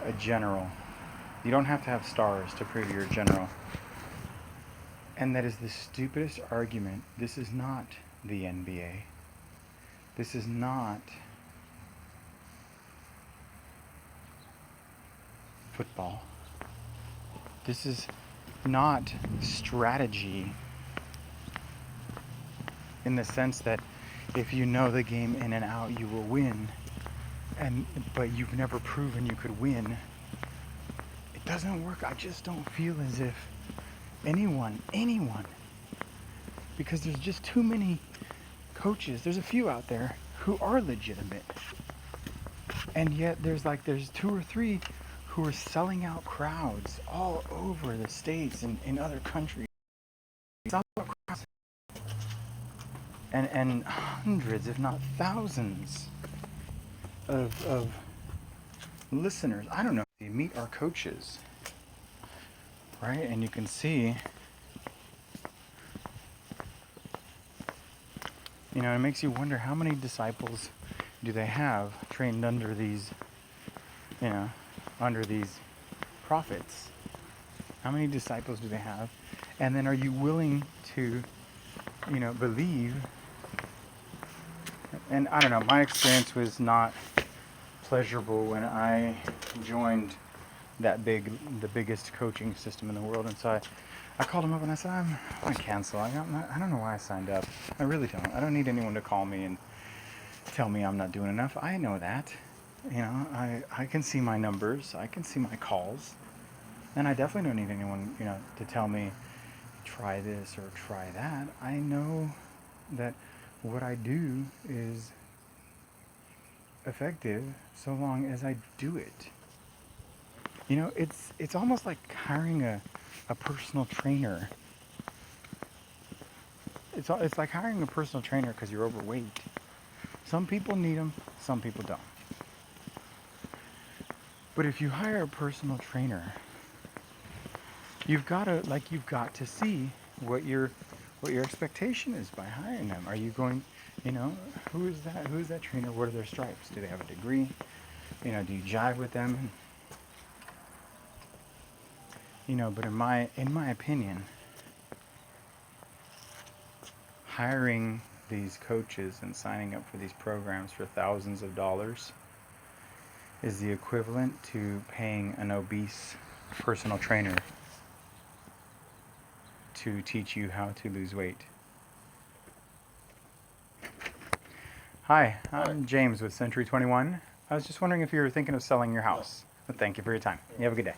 a general. You don't have to have stars to prove you're a general. And that is the stupidest argument. This is not the NBA. This is not football. This is not strategy in the sense that if you know the game in and out, you will win. But you've never proven you could win. It doesn't work. I just don't feel as if anyone, because there's just too many coaches. There's a few out there who are legitimate. And yet there's two or three who are selling out crowds all over the States and in other countries. And hundreds, if not thousands, of listeners. I don't know. You meet our coaches, right? And you can see, it makes you wonder how many disciples do they have trained under these, under these prophets? How many disciples do they have? And then are you willing to, believe? And I don't know, my experience was not pleasurable when I joined the biggest coaching system in the world. And so I called him up and I said, I'm going to cancel. I don't know why I signed up. I really don't. I don't need anyone to call me and tell me I'm not doing enough. I know that. I can see my numbers. I can see my calls. And I definitely don't need anyone, to tell me, try this or try that. I know that what I do is effective so long as I do it. It's almost like hiring a personal trainer. It's like hiring a personal trainer because you're overweight. Some people need them, some people don't. But if you hire a personal trainer, you've got to see what your expectation is by hiring them. Are you going, who is that trainer? What are their stripes? Do they have a degree? Do you jive with them? But in my opinion, hiring these coaches and signing up for these programs for thousands of dollars is the equivalent to paying an obese personal trainer to teach you how to lose weight. Hi, I'm James with Century 21. I was just wondering if you were thinking of selling your house. But thank you for your time. You have a good day.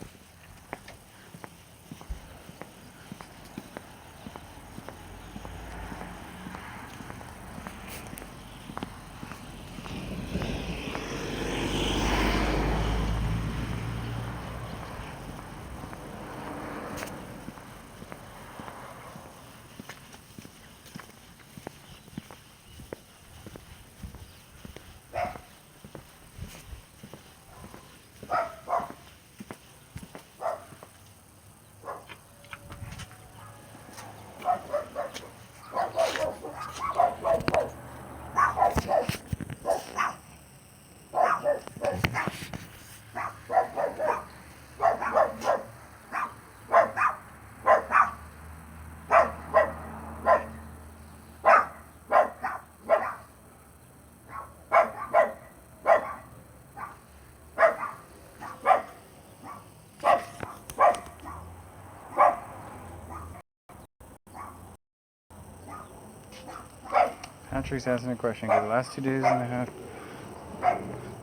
Patrick's asking a question. The last 2 days and a half.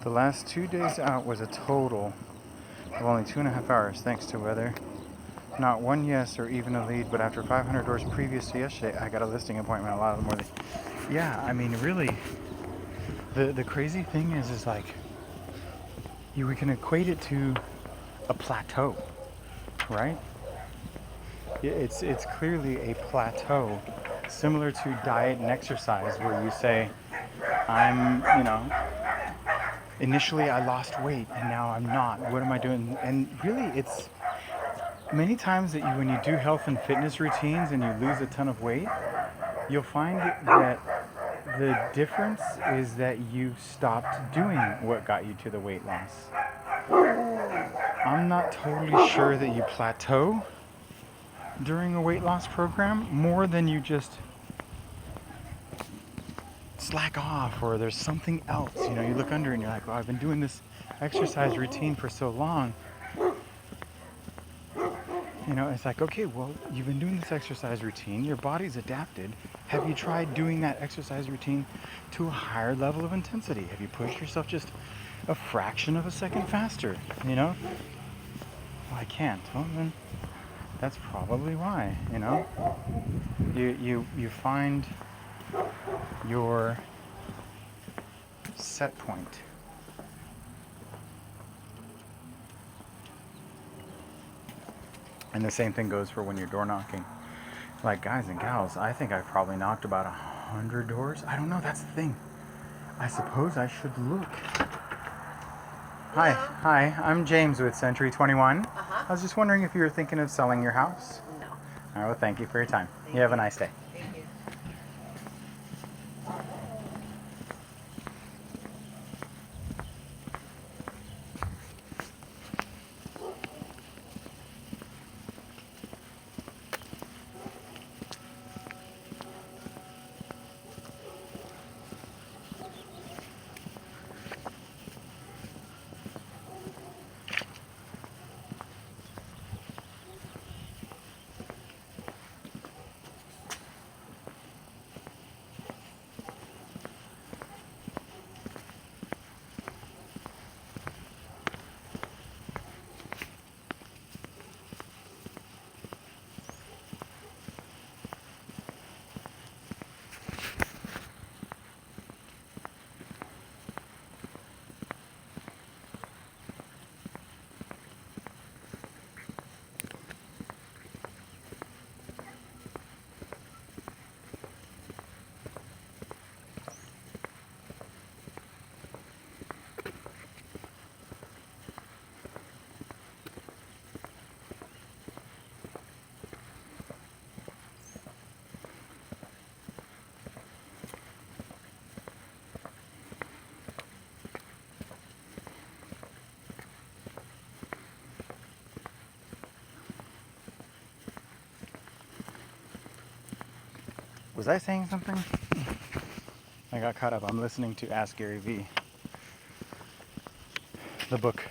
The last 2 days out was a total of only 2.5 hours, thanks to weather. Not one yes or even a lead, but after 500 doors previous to yesterday, I got a listing appointment. A lot of them were. Yeah, I mean, really, the crazy thing is like, we can equate it to a plateau, right? It's clearly a plateau, similar to diet and exercise, where you say, initially I lost weight and now I'm not. What am I doing? And really, it's many times that when you do health and fitness routines and you lose a ton of weight, you'll find that the difference is that you stopped doing what got you to the weight loss. I'm not totally sure that you plateau during a weight loss program more than you just slack off, or there's something else. You look under and you're like, I've been doing this exercise routine for so long. It's like, okay, well, you've been doing this exercise routine, your body's adapted. Have you tried doing that exercise routine to a higher level of intensity? Have you pushed yourself just a fraction of a second faster? Well, I can't. Well, then that's probably why. You find your set point. And the same thing goes for when you're door knocking. Like, guys and gals, I think I've probably knocked about 100 doors. I don't know, that's the thing. I suppose I should look. Hi, I'm James with Century 21. I was just wondering if you were thinking of selling your house. No. All right, well, thank you for your time. You have a nice day. Thank you. Was I saying something? I got caught up. I'm listening to Ask Gary Vee, the book.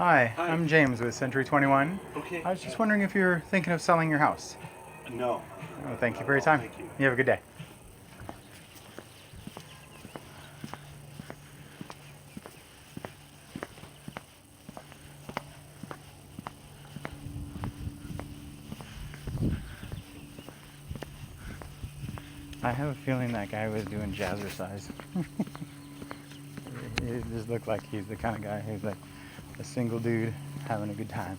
Hi, Hi. I'm James with Century 21. Okay. I was just wondering if you're thinking of selling your house. No. Oh, thank you for your time. Thank you. You have a good day. I have a feeling that guy was doing jazzercise. It just looked like he's the kind of guy who's like a single dude having a good time.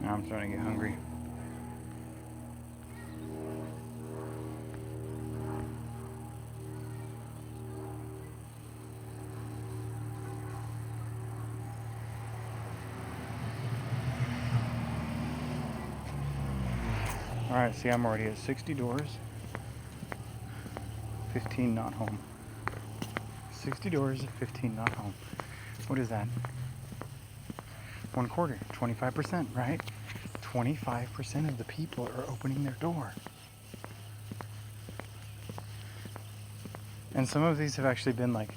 Now I'm starting to get hungry. Alright, see, I'm already at 60 doors, 15 not home. 60 doors, 15 not home. What is that? 1/4, 25%, right? 25% of the people are opening their door. And some of these have actually been like,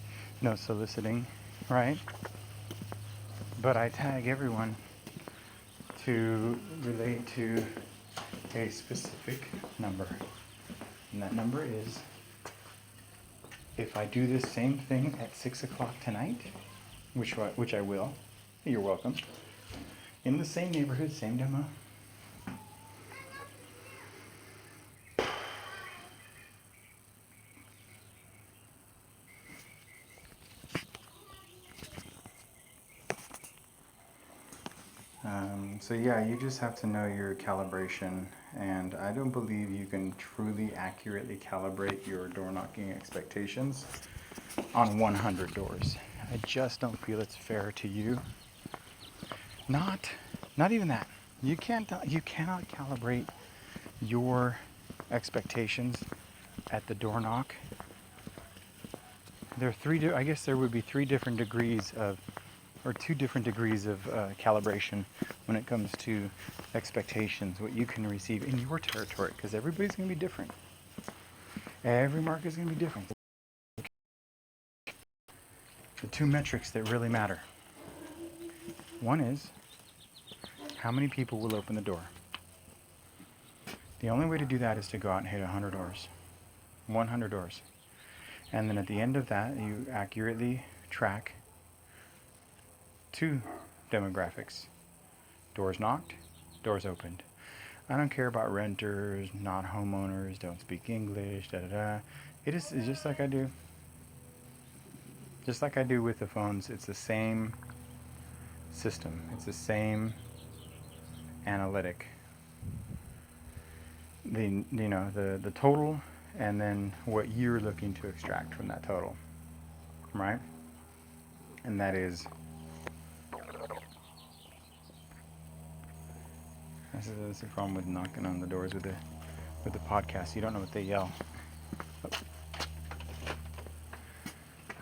no soliciting, right? But I tag everyone to relate to a specific number. And that number is, if I do this same thing at 6 o'clock tonight, which I will, you're welcome, in the same neighborhood, same demo, so yeah, you just have to know your calibration, and I don't believe you can truly accurately calibrate your door knocking expectations on 100 doors. I just don't feel it's fair to you. Not even that. You cannot calibrate your expectations at the door knock. There are I guess there would be 3 different degrees of, or 2 different degrees of calibration when it comes to expectations, what you can receive in your territory, because everybody's going to be different. Every market is going to be different. The 2 metrics that really matter. One is, how many people will open the door? The only way to do that is to go out and hit 100 doors. 100 doors. And then at the end of that, you accurately track 2 demographics. Doors knocked, doors opened. I don't care about renters, not homeowners, don't speak English, It's just like I do. Just like I do with the phones, it's the same system. It's the same analytic. The total, and then what you're looking to extract from that total, right? And that is, that's the problem with knocking on the doors with the podcast. You don't know what they yell.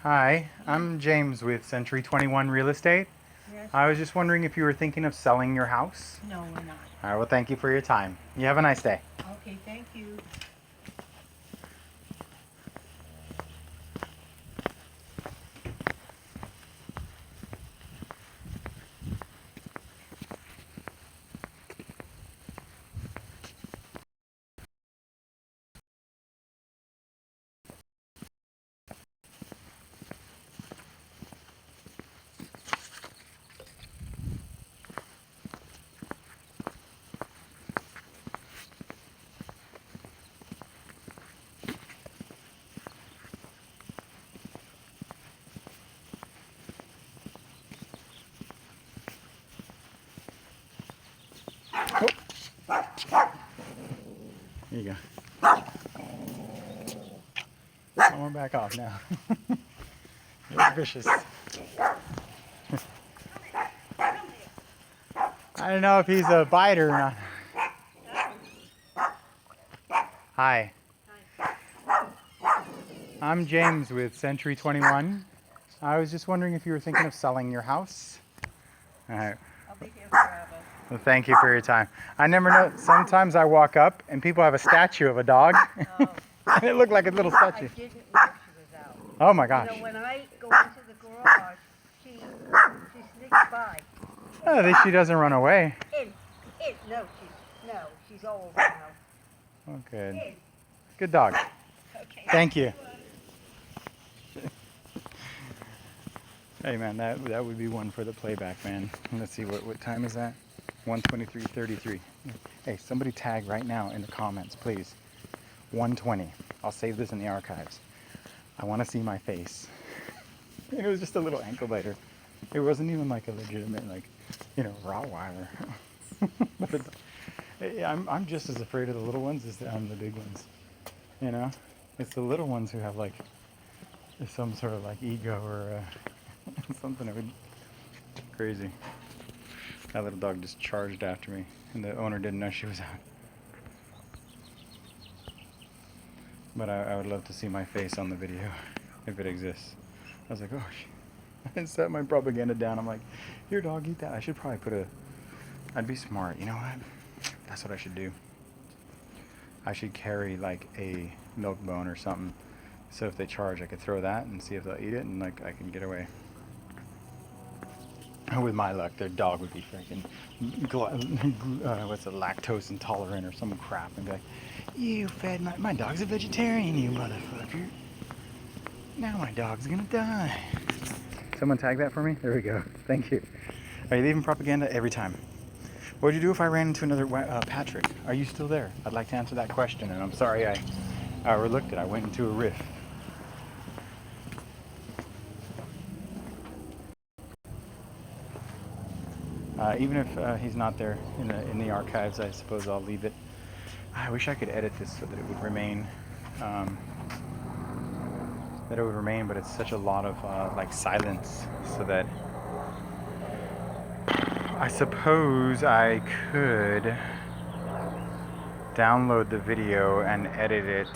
Hi, I'm James with Century 21 Real Estate. Yes. I was just wondering if you were thinking of selling your house. No, we're not. All right, well, thank you for your time. You have a nice day. Okay, thank you. There you go. I'm gonna back off now. You're vicious. I don't know if he's a biter or not. Hi. I'm James with Century 21. I was just wondering if you were thinking of selling your house. All right. I'll be here forever. Well, thank you for your time. I never know. Sometimes I walk up and people have a statue of a dog. Oh. And it looked like a little I statue. didn't know she was out. Oh my gosh. You know, when I go into the garage, she sneaks by. Oh, at least she doesn't run away. No, she's old now. Oh, good. Good dog. Okay. Thank you. Hey man, that would be one for the playback, man. Let's see, what time is that? 1:23:33. Hey, somebody tag right now in the comments, please. 1:20. I'll save this in the archives. I want to see my face. It was just a little ankle biter. It wasn't even like a legitimate, like, Rottweiler. But I'm just as afraid of the little ones as I'm the big ones. It's the little ones who have like some sort of like ego or something. It would crazy. That little dog just charged after me, and the owner didn't know she was out. But I would love to see my face on the video if it exists. I was like, oh, I set my propaganda down. I'm like, here, dog, eat that. I should probably I'd be smart. You know what? That's what I should do. I should carry like a milk bone or something. So if they charge, I could throw that and see if they'll eat it, and like I can get away. With my luck, their dog would be freaking, lactose intolerant or some crap, and be like, you fed my dog's a vegetarian, you motherfucker. Now my dog's gonna die. Someone tag that for me? There we go. Thank you. Are you leaving propaganda every time? What would you do if I ran into another Patrick? Are you still there? I'd like to answer that question, and I'm sorry I overlooked it. I went into a riff. Even if he's not there in the archives, I suppose I'll leave it. I wish I could edit this so that it would remain. But it's such a lot of like silence, so that I suppose I could download the video and edit it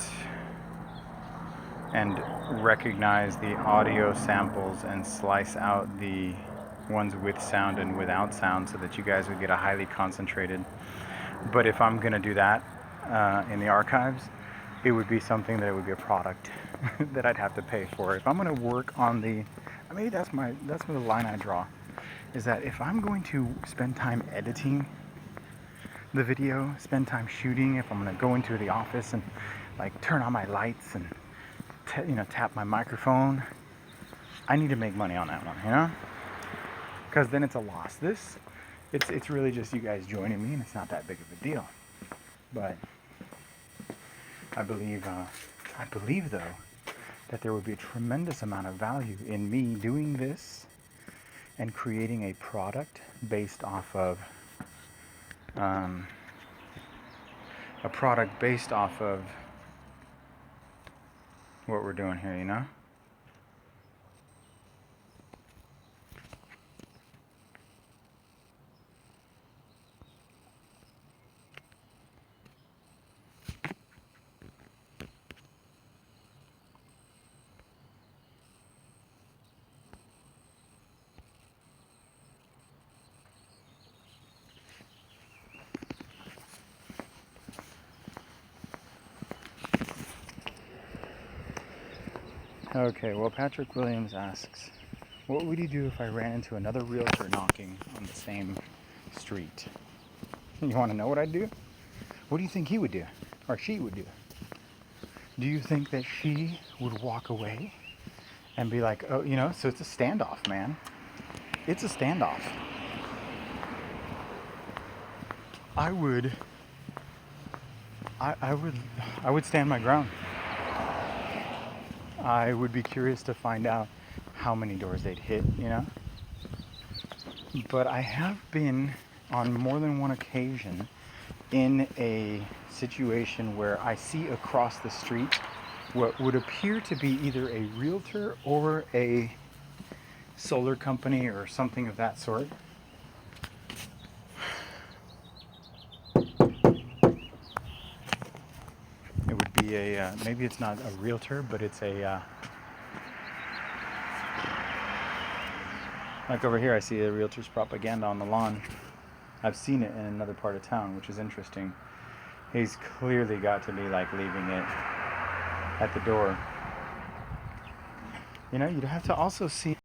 and recognize the audio samples and slice out the ones with sound and without sound so that you guys would get a highly concentrated. But if I'm gonna do that in the archives, it would be something that it would be a product that I'd have to pay for. If I'm gonna work on maybe that's the line I draw, is that if I'm going to spend time editing the video, spend time shooting, if I'm gonna go into the office and like turn on my lights and tap my microphone, I need to make money on that one, because then it's a loss. It's really just you guys joining me, and it's not that big of a deal. But I believe though that there would be a tremendous amount of value in me doing this and creating a product based off of what we're doing here, Okay, well, Patrick Williams asks, what would you do if I ran into another realtor knocking on the same street? You want to know what I'd do? What do you think he would do? Or she would do? Do you think that she would walk away and be like, oh, so it's a standoff, man. It's a standoff. I would stand my ground. I would be curious to find out how many doors they'd hit, But I have been on more than one occasion in a situation where I see across the street what would appear to be either a realtor or a solar company or something of that sort. It would be a, maybe it's not a realtor, but it's a, like over here I see a realtor's propaganda on the lawn. I've seen it in another part of town, which is interesting. He's clearly got to be like leaving it at the door. You know, you'd have to also see.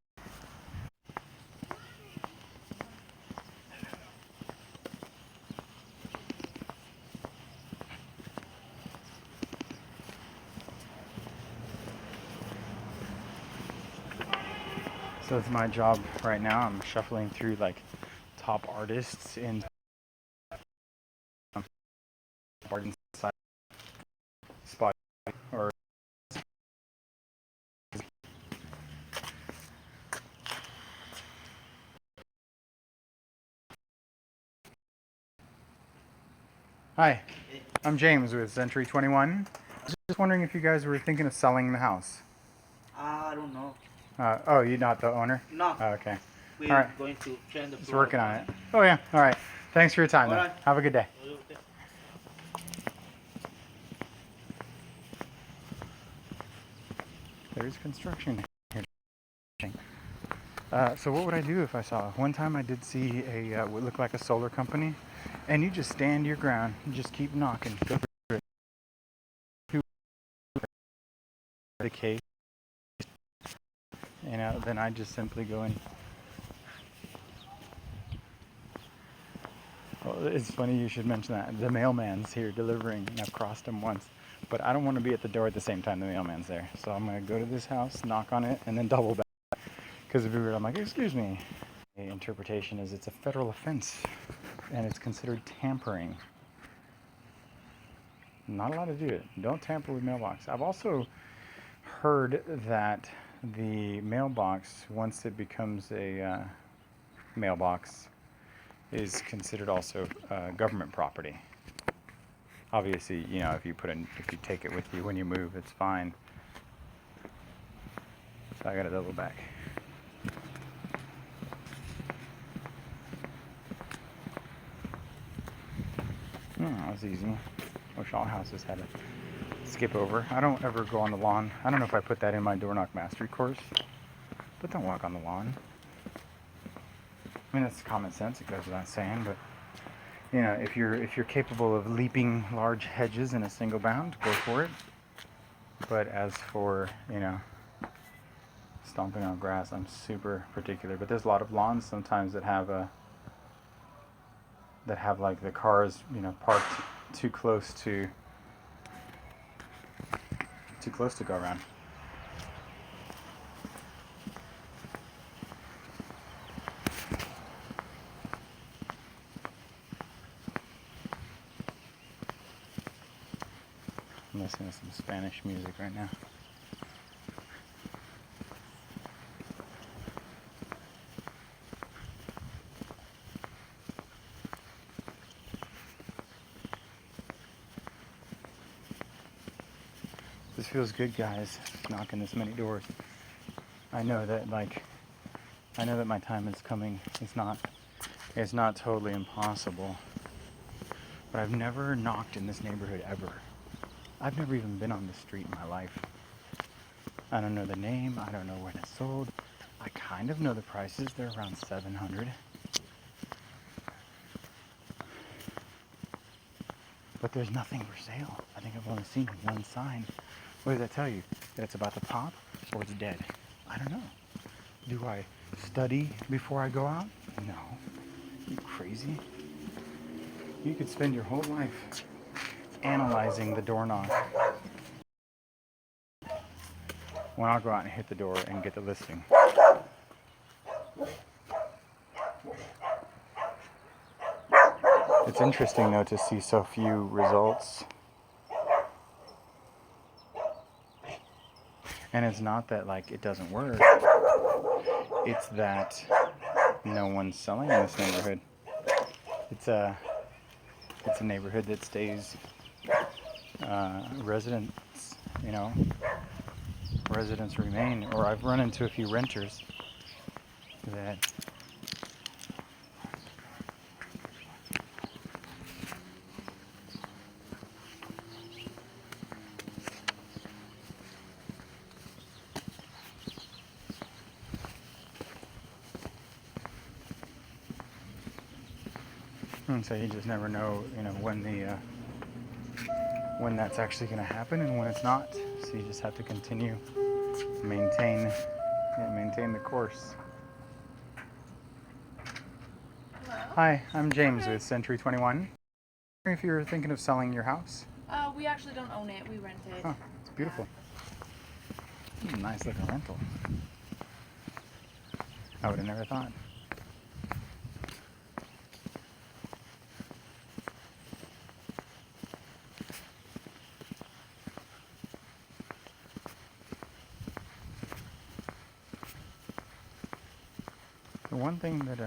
So it's my job right now. I'm shuffling through like top artists in spot or Hi, I'm James with Century 21. Just wondering if you guys were thinking of selling the house. I don't know. Oh, you're not the owner? No. Oh, okay. We're All right. going to change the Just floor. working on it. Oh yeah. All right. Thanks for your time. All Though. right. Have a good day. There's construction here. So what would I do if I saw? One time I did see a what looked like a solar company, and you just stand your ground, you just keep knocking. Go for it. The case, you know, then I just simply go in. Well, it's funny you should mention that. The mailman's here delivering, and I've crossed him once. But I don't want to be at the door at the same time the mailman's there. So I'm going to go to this house, knock on it, and then double back. Because if we were, I'm like, excuse me. The interpretation is it's a federal offense, and it's considered tampering. Not allowed to do it. Don't tamper with mailbox. I've also heard that the mailbox, once it becomes a mailbox, is considered also government property. Obviously, you know, if you take it with you when you move, it's fine. So I got to double back. That was easy. Wish all houses had a skip over. I don't ever go on the lawn. I don't know if I put that in my door knock mastery course, but don't walk on the lawn. I mean, that's common sense. It goes without saying, but you know, if you're capable of leaping large hedges in a single bound, go for it. But as for, you know, stomping on grass, I'm super particular. But there's a lot of lawns sometimes that have like the cars, you know, parked too close to go around. I'm listening to some Spanish music right now. This feels good, guys, knocking this many doors. I know that my time is coming. It's not totally impossible. But I've never knocked in this neighborhood ever. I've never even been on this street in my life. I don't know the name. I don't know when it's sold. I kind of know the prices. They're around $700. But there's nothing for sale. I think I've only seen one sign. What does that tell you? That it's about to pop or it's dead? I don't know. Do I study before I go out? No. You crazy? You could spend your whole life analyzing the door knock. When I'll go out and hit the door and get the listing. It's interesting though to see so few results. And it's not that like it doesn't work. It's that no one's selling in this neighborhood. It's a neighborhood that stays residents, you know, residents remain. Or I've run into a few renters that and so you just never know, you know, when that's actually going to happen and when it's not. So you just have to continue maintain the course. Hi, I'm James with Century 21. If you're thinking of selling your house. We actually don't own it. We rent it. Oh, it's beautiful. Nice looking rental. I would have never thought. The one thing that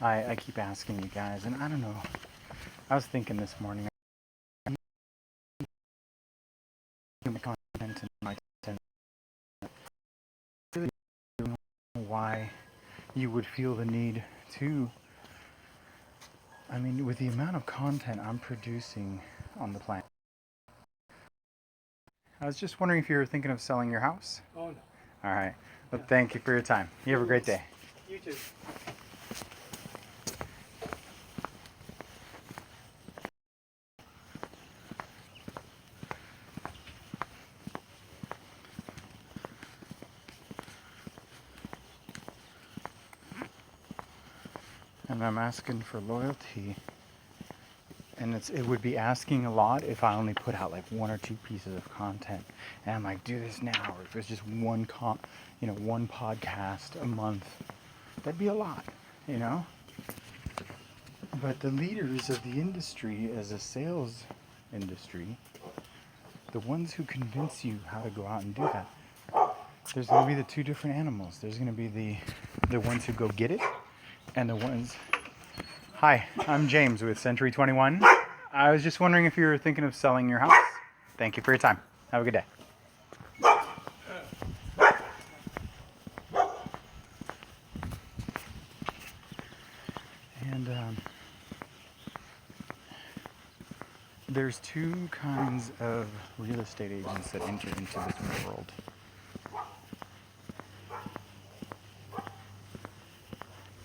I keep asking you guys, and I don't know, I was thinking this morning, my content and my content, really don't know why you would feel the need to, I mean, with the amount of content I'm producing on the planet. I was just wondering if you were thinking of selling your house. Oh, no. All right. Well, thank you for your time. You have a great day. You too. And I'm asking for loyalty. And it would be asking a lot if I only put out like 1 or 2 pieces of content. And I'm like, do this now. Or if it's just one podcast a month, that'd be a lot, you know? But the leaders of the industry, as a sales industry, the ones who convince you how to go out and do that, there's going to be the 2 different animals. There's going to be the ones who go get it, and the ones... Hi, I'm James with Century 21. I was just wondering if you were thinking of selling your house. Thank you for your time. Have a good day. And there's 2 kinds of real estate agents that enter into this world.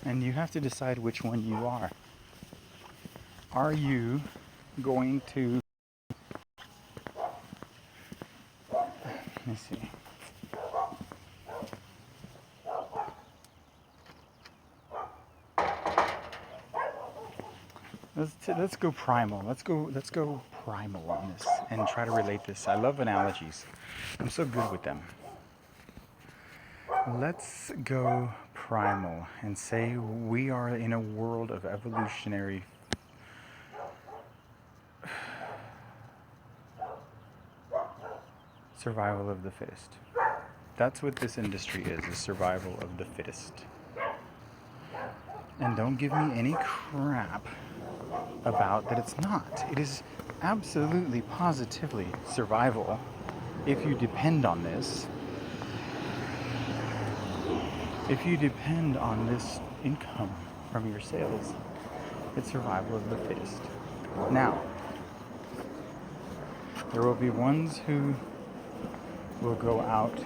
And you have to decide which one you are. Are you going to... Let me see. Let's go primal. Let's go primal on this and try to relate this. I love analogies. I'm so good with them. Let's go primal and say we are in a world of evolutionary survival of the fittest. That's what this industry is survival of the fittest. And don't give me any crap about that it's not. It is absolutely, positively survival if you depend on this. If you depend on this income from your sales, it's survival of the fittest. Now, there will be ones who will go out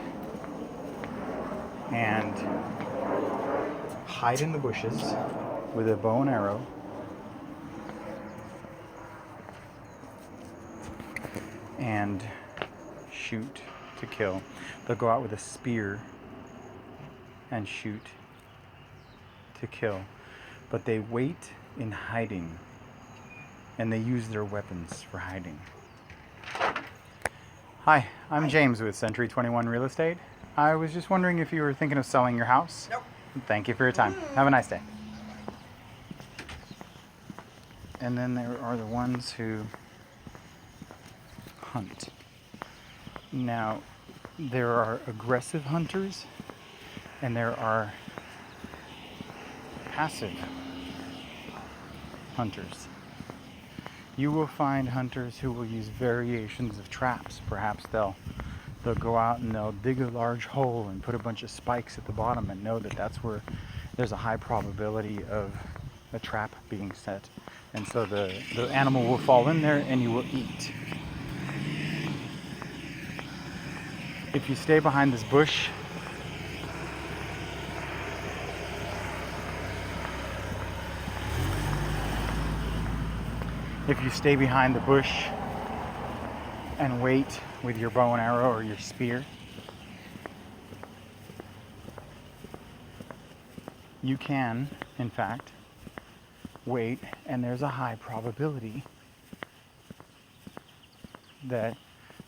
and hide in the bushes with a bow and arrow and shoot to kill. They'll go out with a spear and shoot to kill. But they wait in hiding and they use their weapons for hiding. Hi, I'm James with Century 21 Real Estate. I was just wondering if you were thinking of selling your house. Nope. Thank you for your time. Have a nice day. And then there are the ones who hunt. Now, there are aggressive hunters and there are passive hunters. You will find hunters who will use variations of traps. Perhaps they'll go out and they'll dig a large hole and put a bunch of spikes at the bottom and know that that's where there's a high probability of a trap being set. And so the animal will fall in there and you will eat. If you stay behind this bush, and wait with your bow and arrow or your spear, you can, in fact, wait, and there's a high probability that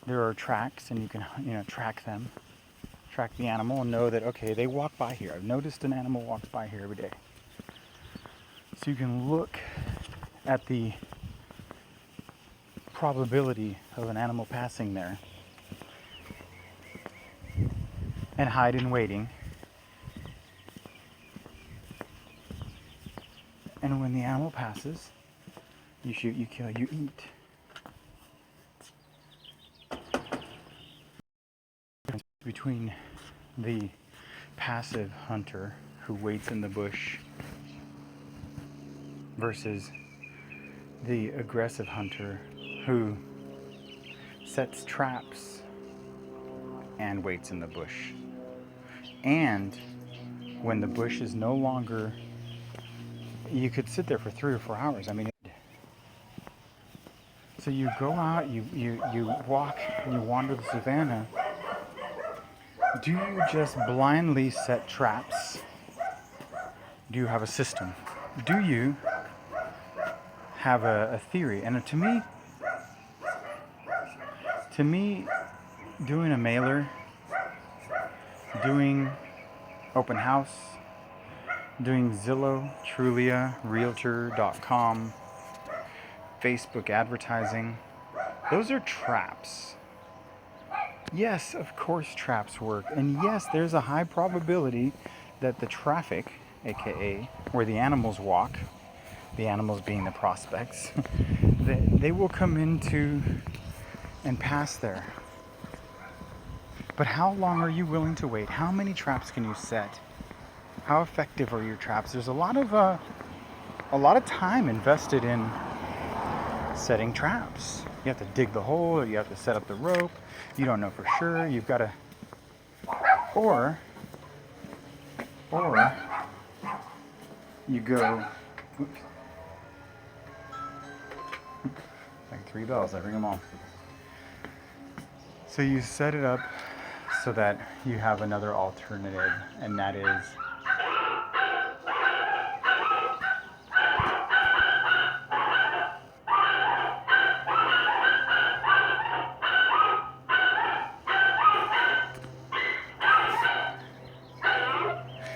there are tracks, and you can, track them, track the animal, and know that, okay, they walk by here. I've noticed an animal walks by here every day. So you can look at the probability of an animal passing there and hide in waiting. And when the animal passes, you shoot, you kill, you eat. Between the passive hunter who waits in the bush versus the aggressive hunter who sets traps and waits in the bush. And when the bush is no longer, you could sit there for 3 or 4 hours. I mean, so you go out, you walk, and you wander the savannah. Do you just blindly set traps? Do you have a system? Do you have a theory? And to me, doing a mailer, doing open house, doing Zillow, Trulia, Realtor.com, Facebook advertising, those are traps. Yes, of course traps work. And yes, there's a high probability that the traffic, aka where the animals walk, the animals being the prospects, they will come into and pass there. But how long are you willing to wait? How many traps can you set? How effective are your traps? There's a lot of time invested in setting traps. You have to dig the hole, you have to set up the rope. You don't know for sure. You've got to, or you go. Oops. Like 3 bells, I ring them all. So you set it up so that you have another alternative, and that is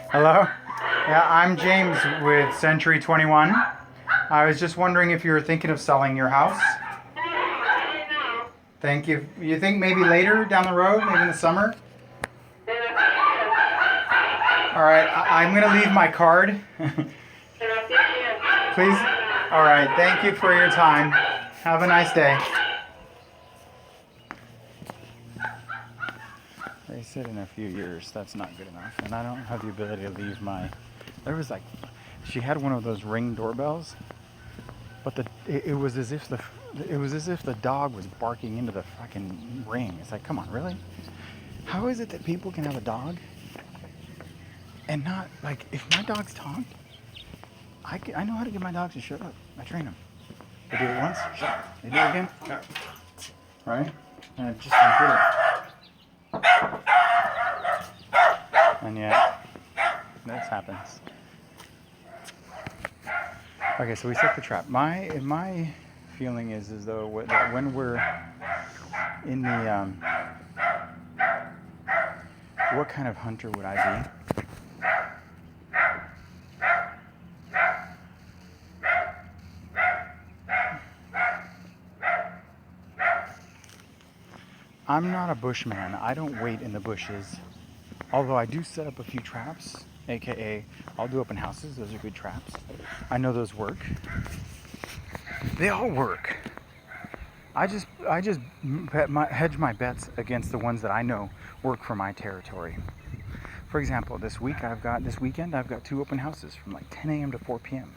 Hello? Yeah, I'm James with Century 21. I was just wondering if you were thinking of selling your house. Thank you. You think maybe later down the road, maybe in the summer? All right, I'm going to leave my card. Please? All right, thank you for your time. Have a nice day. They said in a few years. That's not good enough. And I don't have the ability to leave my... There was like... She had one of those Ring doorbells, but it was as if the dog was barking into the fucking Ring. It's like, come on, really? How is it that people can have a dog and not, like, if my dogs talk, I know how to get my dogs to shut up. I train them. They do it once, shut up. They do it again, shut up. Right? And it just don't get it. And yet, this happens. Okay, so we set the trap. My feeling is as though that when we're in the what kind of hunter would I be? I'm not a bushman. I don't wait in the bushes. Although I do set up a few traps, aka I'll do open houses. Those are good traps. I know those work. They all work. I just hedge my bets against the ones that I know work for my territory. For example, this weekend I've got 2 open houses from like 10 a.m. to 4 p.m.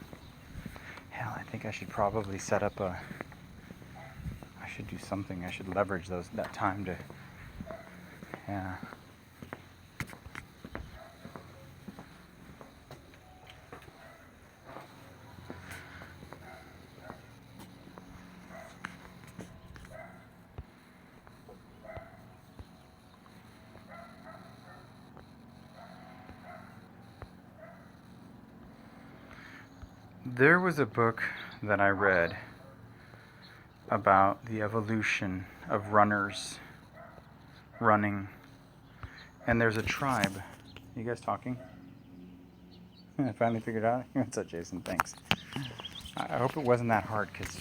Hell, I think I should probably set up I should do something. I should leverage that time to, yeah. There was a book that I read about the evolution of runners running, and there's a tribe. You guys talking? I finally figured out. What's up, Jason? Thanks. I hope it wasn't that hard because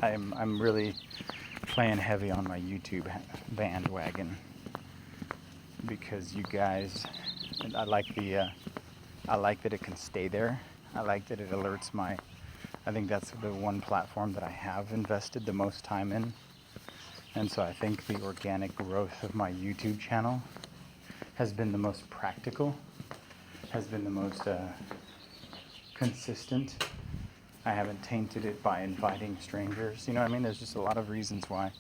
I'm really playing heavy on my YouTube bandwagon because you guys, I like that it can stay there. I like that it alerts I think that's the one platform that I have invested the most time in. And so I think the organic growth of my YouTube channel has been the most practical, has been the most consistent. I haven't tainted it by inviting strangers. You know what I mean? There's just a lot of reasons why.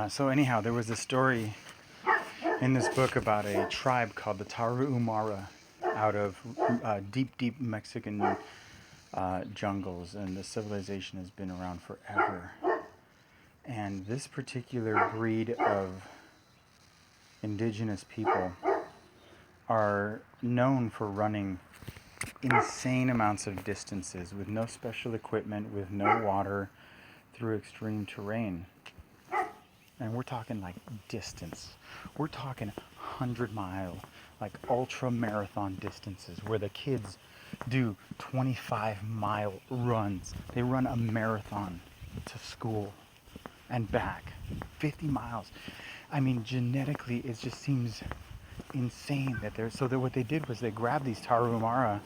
So anyhow, there was a story in this book about a tribe called the Tarahumara out of deep Mexican jungles, and the civilization has been around forever. And this particular breed of indigenous people are known for running insane amounts of distances with no special equipment, with no water, through extreme terrain. And we're talking like distance. We're talking 100-mile, like ultra marathon distances where the kids do 25-mile runs. They run a marathon to school and back, 50 miles. I mean, genetically, it just seems insane that they're, so that what they did was they grabbed these Tarahumara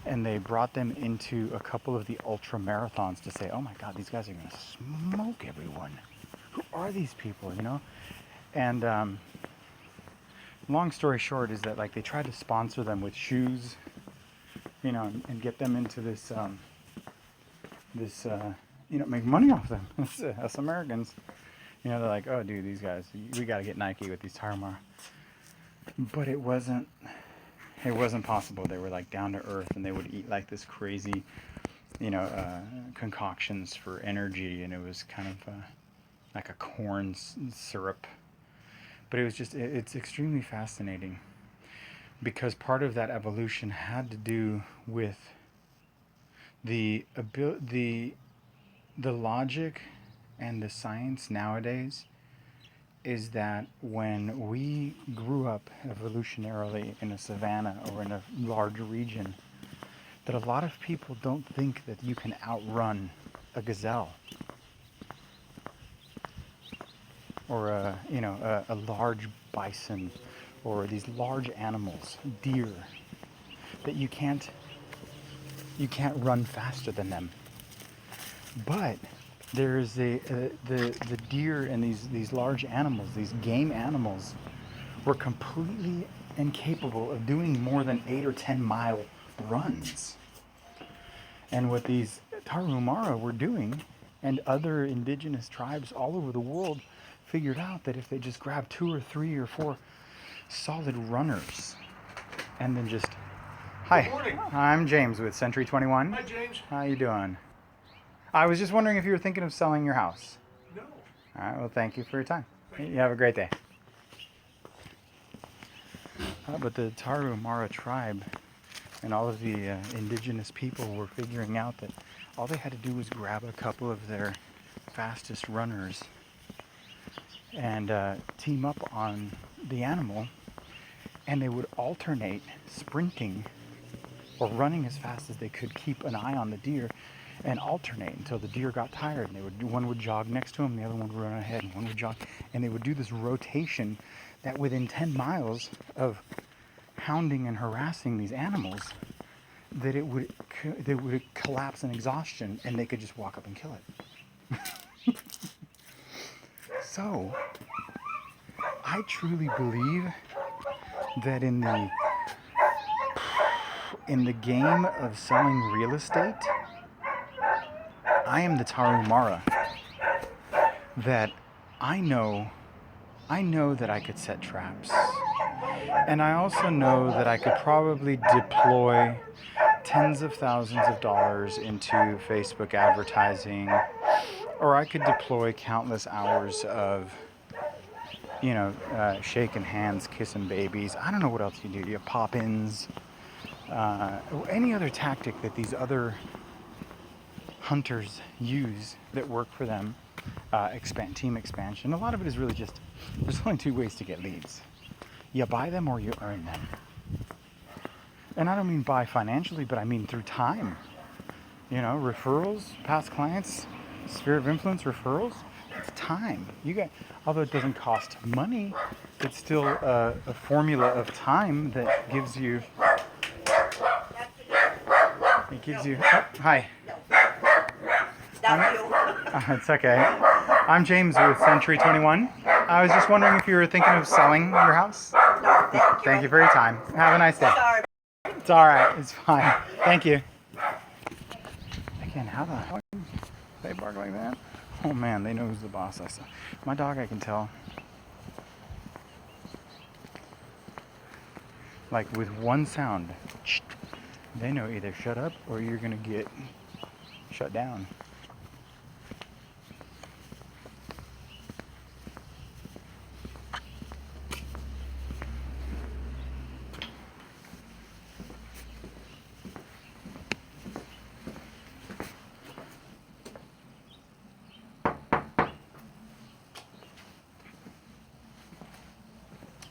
and they brought them into a couple of the ultra marathons to say, oh my God, these guys are gonna smoke everyone. Who are these people, you know? And long story short is that like they tried to sponsor them with shoes, you know, and get them into this, you know, make money off them. Us Americans, you know, they're like, oh, dude, these guys, we got to get Nike with these Tarahumara. But it wasn't possible. They were like down to earth, and they would eat like this crazy, you know, concoctions for energy, and it was kind of like a corn syrup. But it was just, it's extremely fascinating because part of that evolution had to do with the logic and the science nowadays is that when we grew up evolutionarily in a savanna or in a large region, that a lot of people don't think that you can outrun a gazelle or a large bison or these large animals, deer, that you can't run faster than them. But there's the deer and these large animals, these game animals, were completely incapable of doing more than 8 or 10 mile runs. And what these Tarahumara were doing, and other indigenous tribes all over the world figured out that if they just grab 2 or 3 or 4 solid runners and then just... Hi, Good morning. I'm James with Century 21. Hi, James. How you doing? I was just wondering if you were thinking of selling your house. No. All right, well, thank you for your time. You have a great day. But the Tarahumara tribe And all of the indigenous people were figuring out that all they had to do was grab a couple of their fastest runners and team up on the animal, and they would alternate sprinting or running as fast as they could, keep an eye on the deer, and alternate until the deer got tired. And one would jog next to him, the other one would run ahead, and one would jog, and they would do this rotation that within 10 miles of hounding and harassing these animals, that they would collapse in exhaustion, and they could just walk up and kill it. So, I truly believe that in the game of selling real estate, I am the Tarahumara. That I know that I could set traps. And I also know that I could probably deploy tens of thousands of dollars into Facebook advertising, or I could deploy countless hours of, shaking hands, kissing babies. I don't know what else you do. You have pop-ins, any other tactic that these other hunters use that work for them. Team expansion. A lot of it is really just, there's only two ways to get leads. You buy them or you earn them. And I don't mean buy financially, but I mean through time. Referrals, past clients, sphere of influence referrals, it's time. Although it doesn't cost money, it's still a formula of time that gives you, hi. It's okay. I'm James with Century 21. I was just wondering if you were thinking of selling your house. No, thank you. Thank you for your time. Have a nice day. Sorry. It's all right. It's fine. Thank you. Again, how the hell did they bark like that? Oh man, they know who's the boss. I saw my dog. I can tell. Like with one sound, they know either shut up or you're gonna get shut down.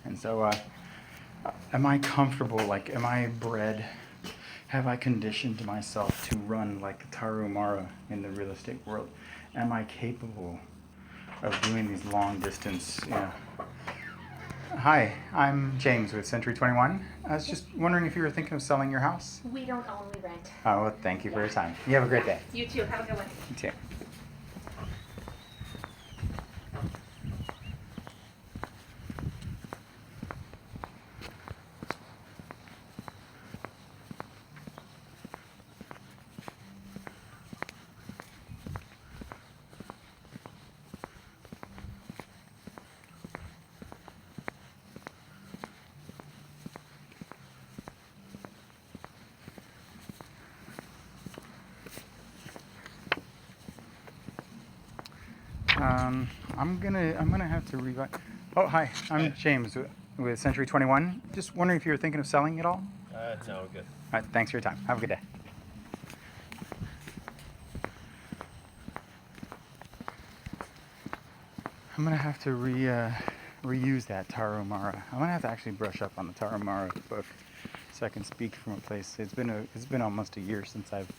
And so, am I comfortable? Like, am I bred? Have I conditioned myself to run like the Tarahumara in the real estate world? Am I capable of doing these long distance? Hi, I'm James with Century 21. I was just wondering if you were thinking of selling your house. We don't own, we rent. Oh, well, thank you for your time. You have a great day. You too. Have a good one. You too. I'm gonna have to revise. Oh, hi, I'm James with Century 21. Just wondering if you were thinking of selling it all. No, we're good. All right, thanks for your time. Have a good day. I'm gonna have to reuse that Tarahumara. I'm gonna have to actually brush up on the Tarahumara book so I can speak from a place. It's been almost a year since I've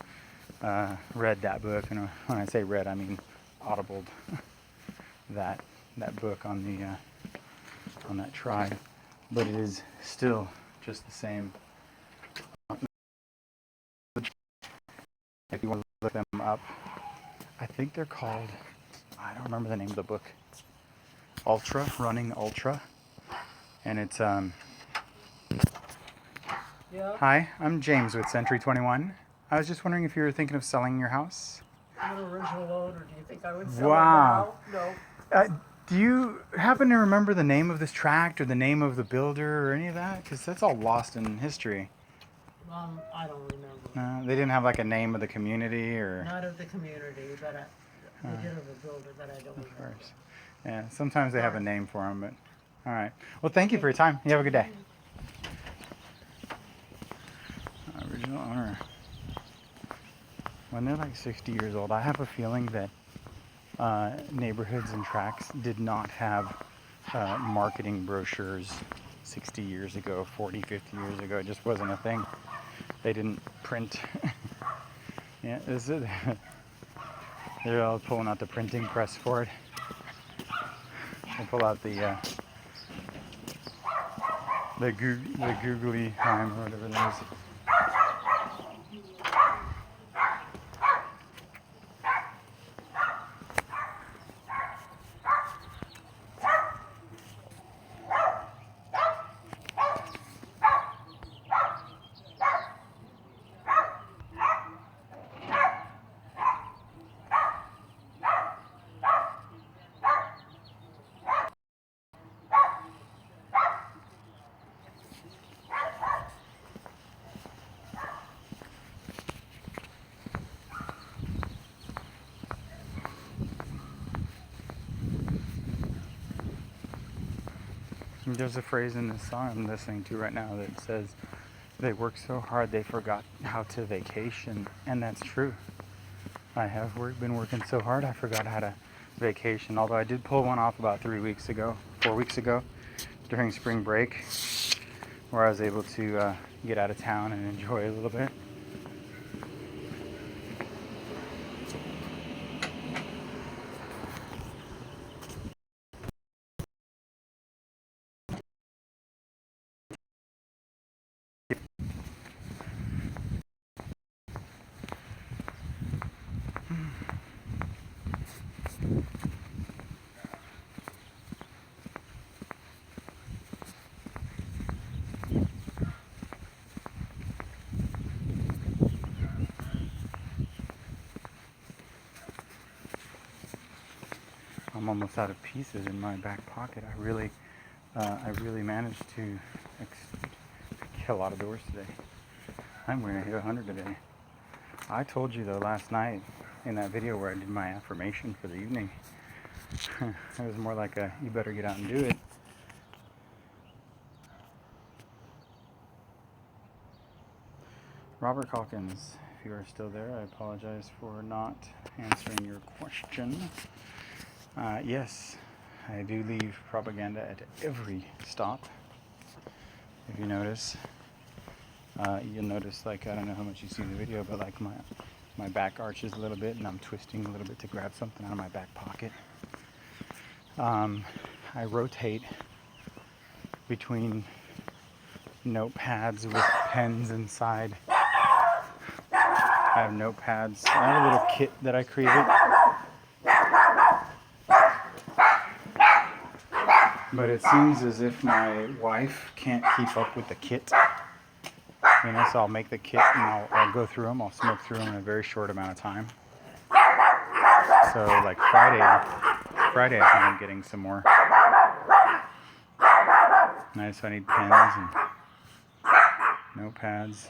read that book, and when I say read, I mean audibled that book on that tribe. But it is still just the same. If you want to look them up, I think they're called, I don't remember the name of the book. Running Ultra. And it's, Hi, I'm James with Century 21. I was just wondering if you were thinking of selling your house. An original loan, or do you think I would sell Wow. it now? No. Do you happen to remember the name of this tract or the name of the builder or any of that? Because that's all lost in history. I don't remember. They didn't have like a name of the community or... Not of the community, but they did have a builder, but I don't remember. Of course. Yeah, sometimes they have a name for them, but... All right. Well, thank you for your time. You have a good day. original owner. When they're like 60 years old, I have a feeling that neighborhoods and tracts did not have marketing brochures 60 years ago, 40, 50 years ago. It just wasn't a thing. They didn't print. Yeah, this is. They're all pulling out the printing press for it. They pull out the googly time or whatever that is. There's a phrase in this song I'm listening to right now that says, they worked so hard they forgot how to vacation. And that's true. I have been working so hard I forgot how to vacation. Although I did pull one off about 4 weeks ago, during spring break, where I was able to get out of town and enjoy a little bit. I'm almost out of pieces in my back pocket. I really managed to kill a lot of doors today. I'm going to hit 100 today. I told you though last night in that video where I did my affirmation for the evening, it was more like a, you better get out and do it. Robert Calkins, if you are still there, I apologize for not answering your question. Yes, I do leave propaganda at every stop. If you notice, you'll notice, like, I don't know how much you see in the video, but like my back arches a little bit and I'm twisting a little bit to grab something out of my back pocket. I rotate between notepads with pens inside. I have notepads. I have a little kit that I created. But it seems as if my wife can't keep up with the kit. You know, so I'll make the kit and I'll go through them. I'll smoke through them in a very short amount of time. So like Friday I think I'm getting some more. Nice, so I need pens and notepads.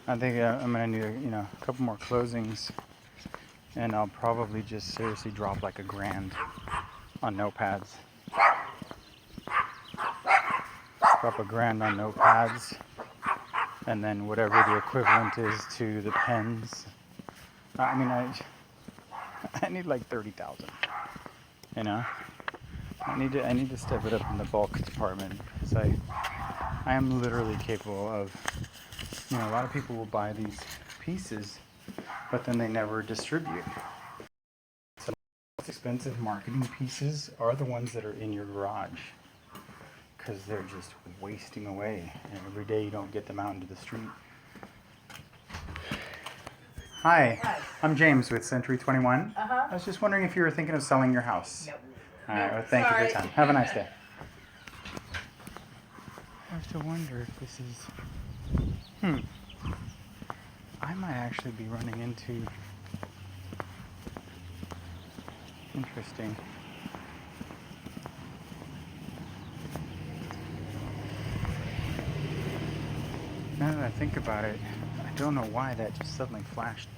I think I'm gonna need a couple more closings, and I'll probably just seriously drop like $1,000 on notepads. Drop $1,000 on notepads, and then whatever the equivalent is to the pens. I mean, I need like 30,000. You know, I need to step it up in the bulk department because I am literally capable of. You know, a lot of people will buy these pieces, but then they never distribute. So the most expensive marketing pieces are the ones that are in your garage because they're just wasting away, and every day you don't get them out into the street. Hi, I'm James with Century 21. I was just wondering if you were thinking of selling your house. Nope. All right, well, thank you for your time. Have a nice day. I have to wonder if this is... I might actually be running into... Interesting. Now that I think about it, I don't know why that just suddenly flashed.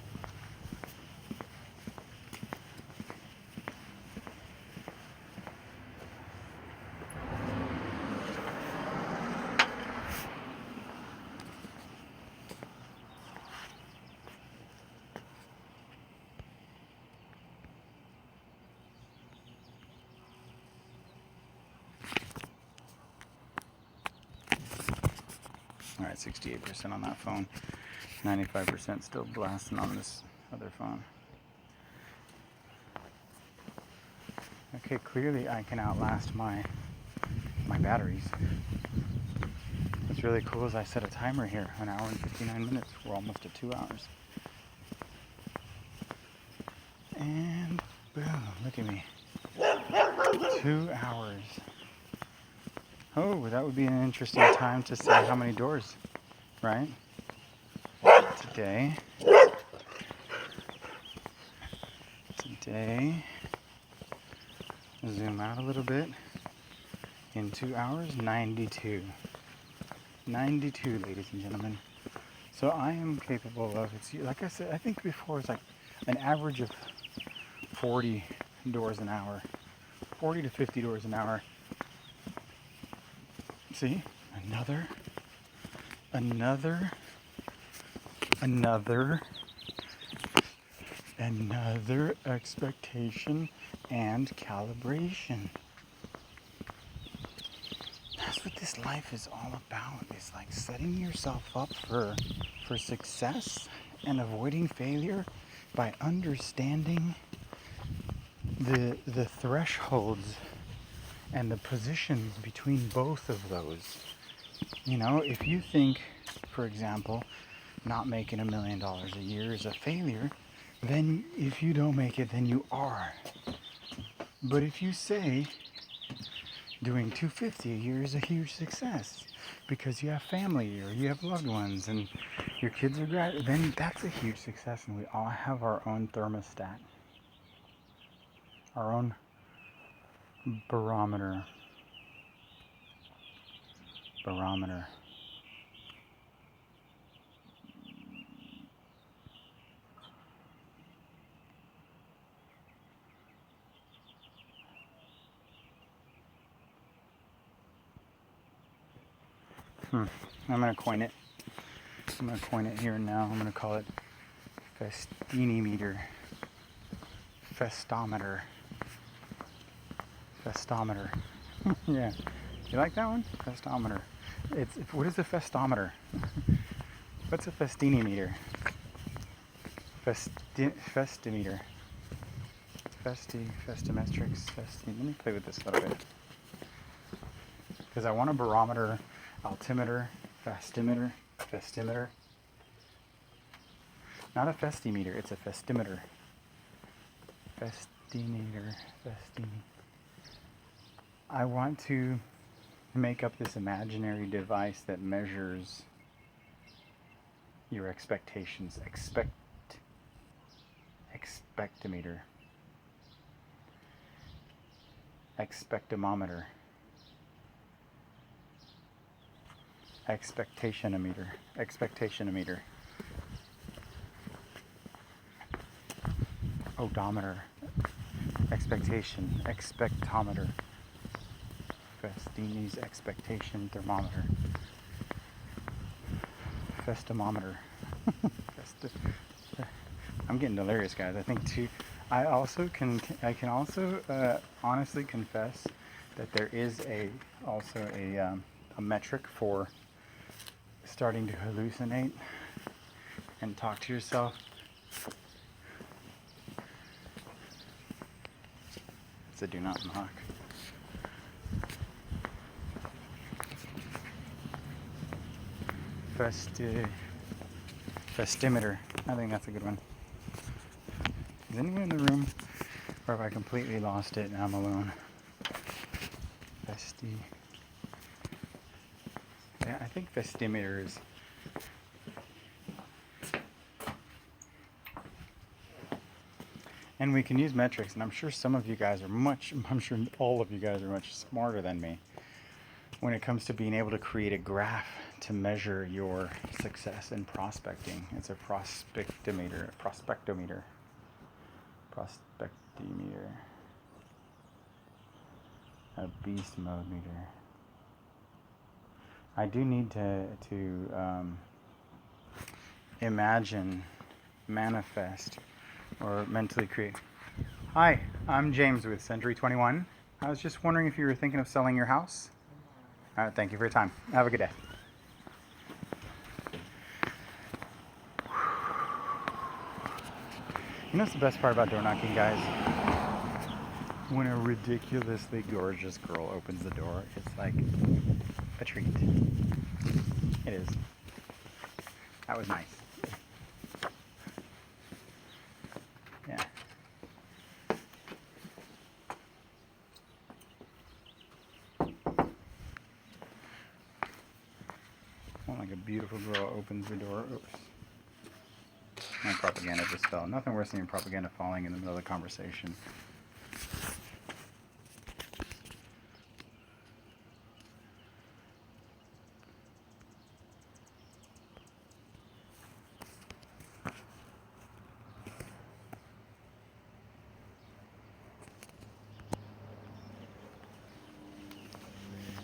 All right, 68% on that phone. 95% still blasting on this other phone. Okay, clearly I can outlast my batteries. What's really cool is I set a timer here, 1 hour and 59 minutes. We're almost at 2 hours. And boom, look at me. 2 hours. Oh, that would be an interesting time to say how many doors, right? Today, zoom out a little bit. In 2 hours, 92. 92, ladies and gentlemen. So I am capable of, it's like I said, I think before it's like an average of 40 doors an hour. 40 to 50 doors an hour. See? Another expectation and calibration. That's what this life is all about. It's like setting yourself up for success and avoiding failure by understanding the thresholds and the positions between both of those. You know, if you think, for example, not making $1 million a year is a failure, then if you don't make it, then you are. But if you say doing 250 a year is a huge success because you have family or you have loved ones and your kids are grad, then that's a huge success, and we all have our own thermostat, our own barometer. I'm gonna coin it. I'm gonna coin it here and now. I'm gonna call it Festini meter. Festometer. Yeah. You like that one? Festometer. What is a festometer? What's a Festini meter? Festimeter. Festimetrics. Let me play with this a little bit. Because I want a barometer, altimeter, festimeter. Not a festimeter, it's a festimeter. Festini. I want to make up this imaginary device that measures your expectations. Expectometer. Expectomometer. Expectationometer. Odometer. Expectometer. Festini's expectation thermometer. Festimometer. I'm getting delirious, guys. I think too. I can also honestly confess that there is a metric for starting to hallucinate and talk to yourself. It's a do not knock. Festimeter. I think that's a good one. Is anyone in the room, or have I completely lost it and I'm alone? Yeah, I think festimeter is. And we can use metrics, and I'm sure all of you guys are much smarter than me when it comes to being able to create a graph to measure your success in prospecting. It's a prospectometer. A beast mode meter. I do need to imagine, manifest, or mentally create. Hi, I'm James with Century 21. I was just wondering if you were thinking of selling your house. Thank you for your time. Have a good day. You know what's the best part about door knocking, guys? When a ridiculously gorgeous girl opens the door, it's like a treat. It is. That was nice. Yeah. When like a beautiful girl opens the door. Oops. My propaganda just fell. Nothing worse than your propaganda falling in the middle of the conversation.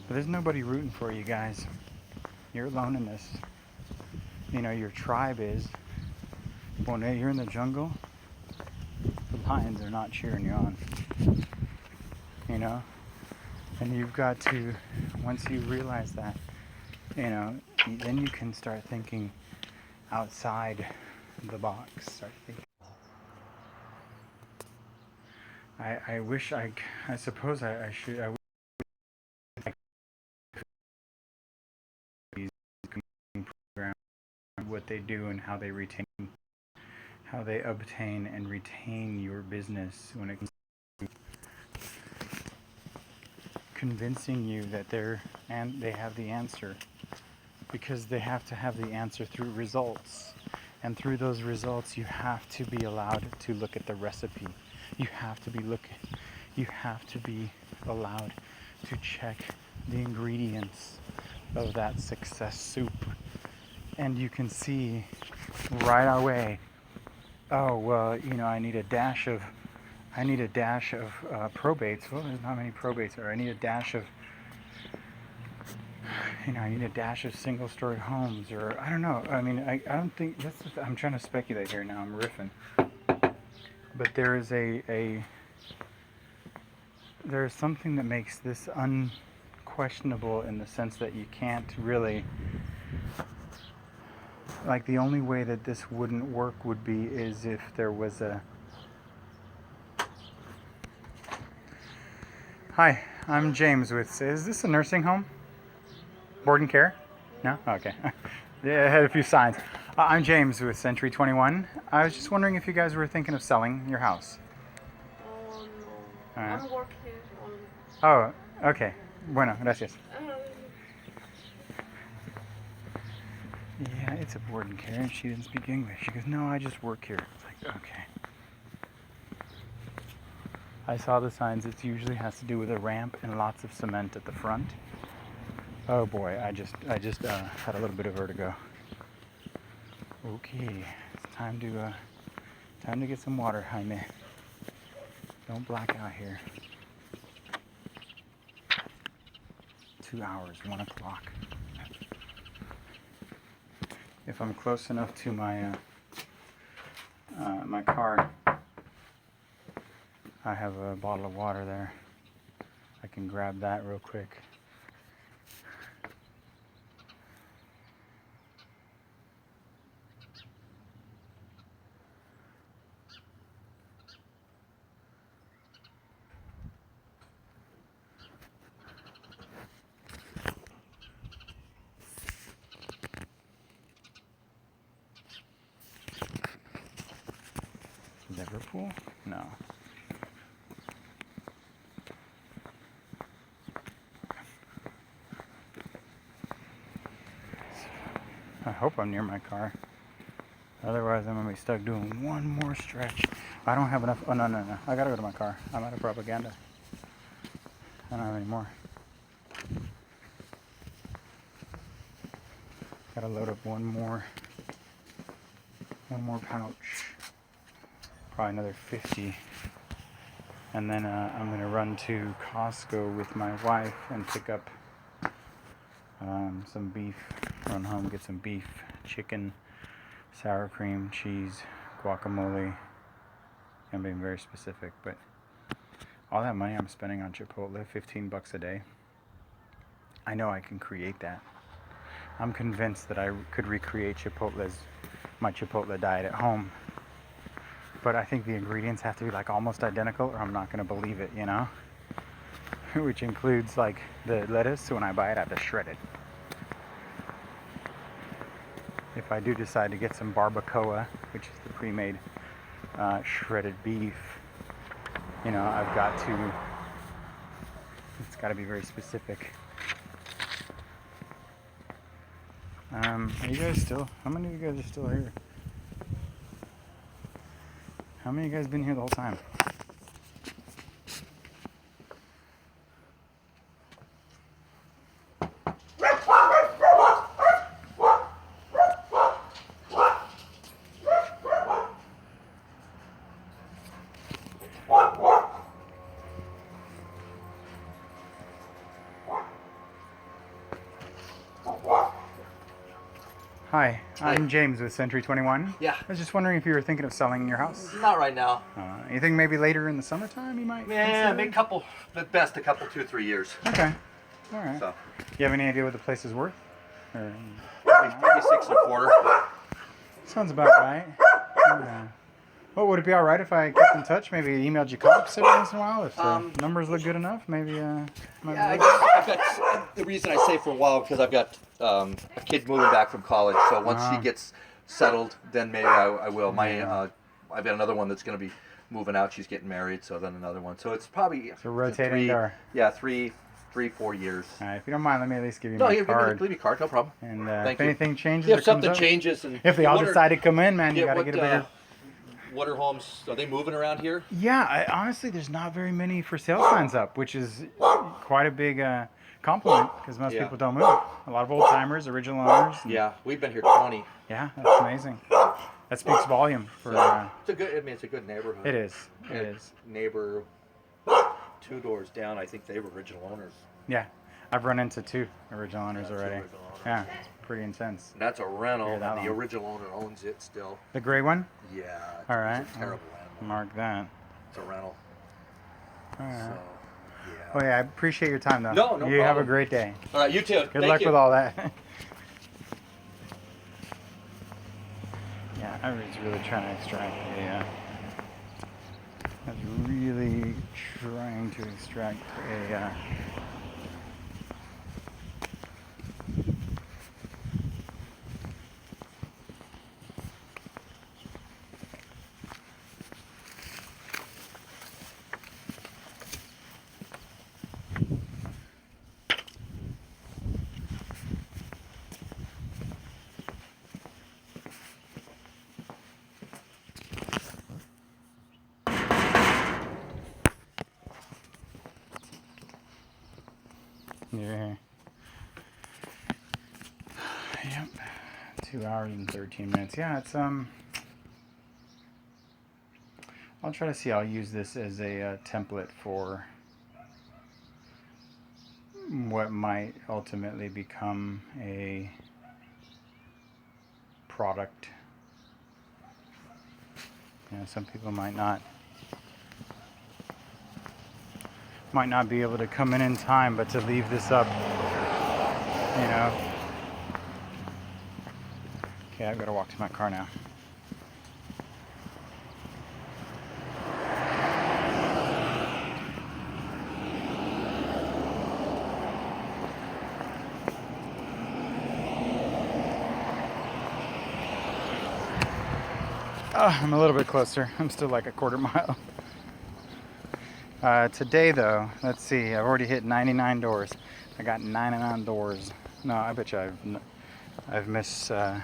But there's nobody rooting for you guys. You're alone in this. You know, your tribe is. When you're in the jungle, the lions are not cheering you on. You know? And you've got to, once you realize that, you know, then you can start thinking outside the box. Start thinking. I wish I suppose I should. I these programs, what they do and how they obtain and retain your business when it comes to convincing you that they have the answer, because they have to have the answer through results, and through those results you have to be allowed to look at the recipe. You have to be allowed to check the ingredients of that success soup, and you can see right away, oh well, you know, I need a dash of probates. Well, there's not many probates there. I need a dash of single-story homes, or I don't know. I mean, I don't think I'm trying to speculate here now. I'm riffing, but there is there is something that makes this unquestionable in the sense that you can't really, like, the only way that this wouldn't work would be is if there was a. Hi, I'm James with. Is this a nursing home? Board and care? No? Okay. Yeah, I had a few signs. I'm James with Century 21. I was just wondering if you guys were thinking of selling your house. Oh no. I'm working only. Oh, okay. Bueno, gracias. Yeah, it's a board and care, and she didn't speak English. She goes, no, I just work here. It's like, okay. I saw the signs. It usually has to do with a ramp and lots of cement at the front. Oh boy, I just had a little bit of vertigo. Okay, it's time to get some water, Jaime. Don't black out here. 2 hours, 1 o'clock. If I'm close enough to my my car, I have a bottle of water there. I can grab that real quick. Liverpool? No. I hope I'm near my car. Otherwise, I'm going to be stuck doing one more stretch. I don't have enough. Oh, no. I got to go to my car. I'm out of propaganda. I don't have any more. Got to load up one more pouch. Probably another 50. And then I'm going to run to Costco with my wife and pick up some beef. Run home, get some beef, chicken, sour cream, cheese, guacamole. I'm being very specific, but all that money I'm spending on Chipotle, $15 a day, I know I can create that. I'm convinced that I could recreate my Chipotle diet at home. but I think the ingredients have to be like almost identical or I'm not going to believe it, you know? Which includes like the lettuce, so when I buy it I have to shred it. If I do decide to get some barbacoa, which is the pre-made shredded beef, you know, it's got to be very specific. Are you guys still, how many of you guys are still here? How many of you guys been here the whole time? Hi, I'm James with Century 21. Yeah. I was just wondering if you were thinking of selling your house. Not right now. You think maybe later in the summertime you might? Yeah, consider? maybe at best a couple, 2-3 years. Okay. All right. So You have any idea what the place is worth? Or, maybe 6.25. sounds about right. Yeah. Well, would it be all right if I kept in touch? Maybe emailed you comps every once in a while if the numbers look good enough. Maybe. Yeah, I've got the reason I say for a while because I've got a kid moving back from college. So once he gets settled, then maybe I will. I've got another one that's going to be moving out. She's getting married, so then another one. So it's probably rotating door. Yeah, 3-4 years. All right, if you don't mind, let me at least give you No, my you card. leave me a card, no problem. And Thank if you. anything changes, Yeah, or if something comes up, changes, and if they all what decide to come in, man, you gotta what, get a bigger. What are homes? Are they moving around here? Yeah, honestly, there's not very many for sale signs up, which is quite a big compliment because most people don't move. A lot of old timers, original owners. Yeah, we've been here 20. Yeah, that's amazing. That speaks volume for. It's a good. I mean, it's a good neighborhood. It is. It is. Neighbor, 2 doors down. I think they were original owners. Yeah, I've run into 2 original owners already. Original owners. Yeah, it's pretty intense. And that's a rental, Here, and that the one. original owner owns it still. The gray one. Yeah. All right. It's a terrible landlord. Mark that. It's a rental. All right. So, yeah. Oh yeah, I appreciate your time though. No, no You have a problem. great day. All right, you too. Good Thank luck you. with all that. Yeah, I was really trying to extract I was really trying to extract a. Yeah. Yep. 2 hours and 13 minutes. Yeah, it's I'll try to see. I'll use this as a template for what might ultimately become a product. You know, some people might not be able to come in time, but to leave this up, you know. Okay, I've got to walk to my car now. Oh, I'm a little bit closer. I'm still like a quarter mile. Today though, let's see, I've already hit 99 doors. I got 99 doors. No, I bet you I've missed, oh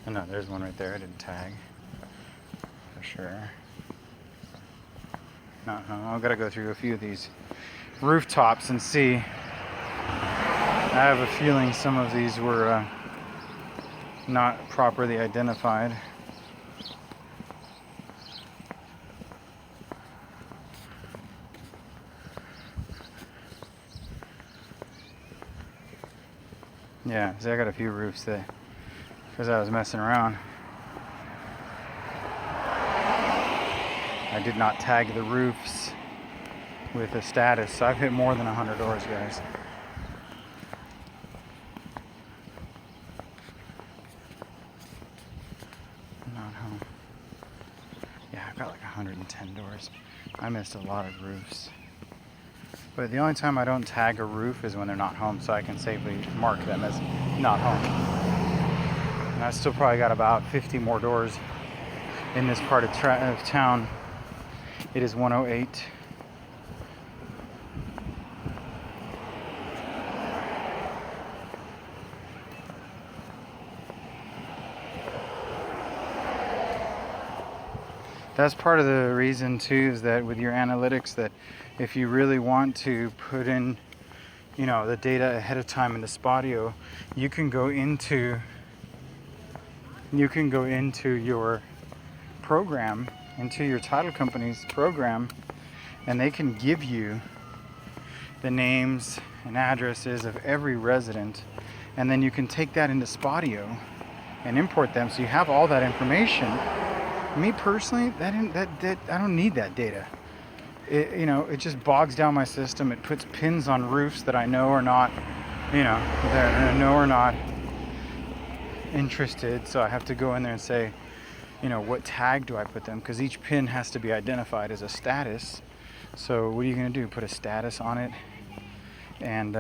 no, there's one right there I didn't tag. For sure. No, I've got to go through a few of these rooftops and see. I have a feeling some of these were not properly identified. Yeah, see, I got a few roofs that, because I was messing around, I did not tag the roofs with a status, so I've hit more than 100 doors, guys. Not home. 10 doors. I missed a lot of roofs. But the only time I don't tag a roof is when they're not home, so I can safely mark them as not home. And I still probably got about 50 more doors in this part of town. It is 1:08. That's part of the reason too, is that with your analytics, that if you really want to put in, you know, the data ahead of time in the Spodio, you can go into your program, into your title company's program, and they can give you the names and addresses of every resident, and then you can take that into Spodio and import them, so you have all that information. Me personally, that I don't need that data. It just bogs down my system. It puts pins on roofs that I know are not, that I know are not interested. So I have to go in there and say, what tag do I put them? Because each pin has to be identified as a status. So what are you going to do? Put a status on it and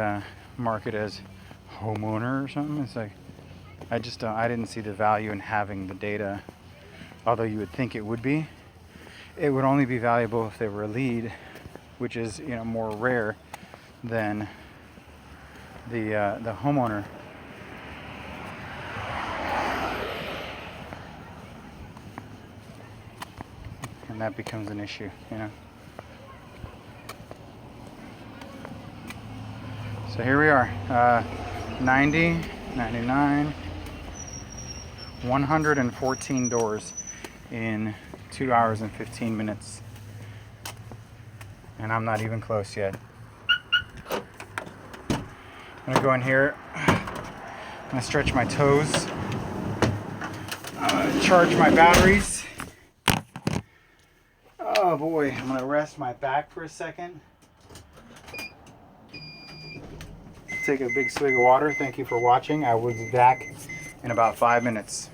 mark it as homeowner or something? It's like, I didn't see the value in having the data. Although you would think it would be. It would only be valuable if they were a lead, which is more rare than the homeowner. And that becomes an issue, So here we are, 90, 99, 114 doors in 2 hours and 15 minutes. And I'm not even close yet. I'm gonna go in here. I'm gonna stretch my toes. Charge my batteries. Oh boy, I'm gonna rest my back for a second. Take a big swig of water. Thank you for watching. I will be back in about 5 minutes.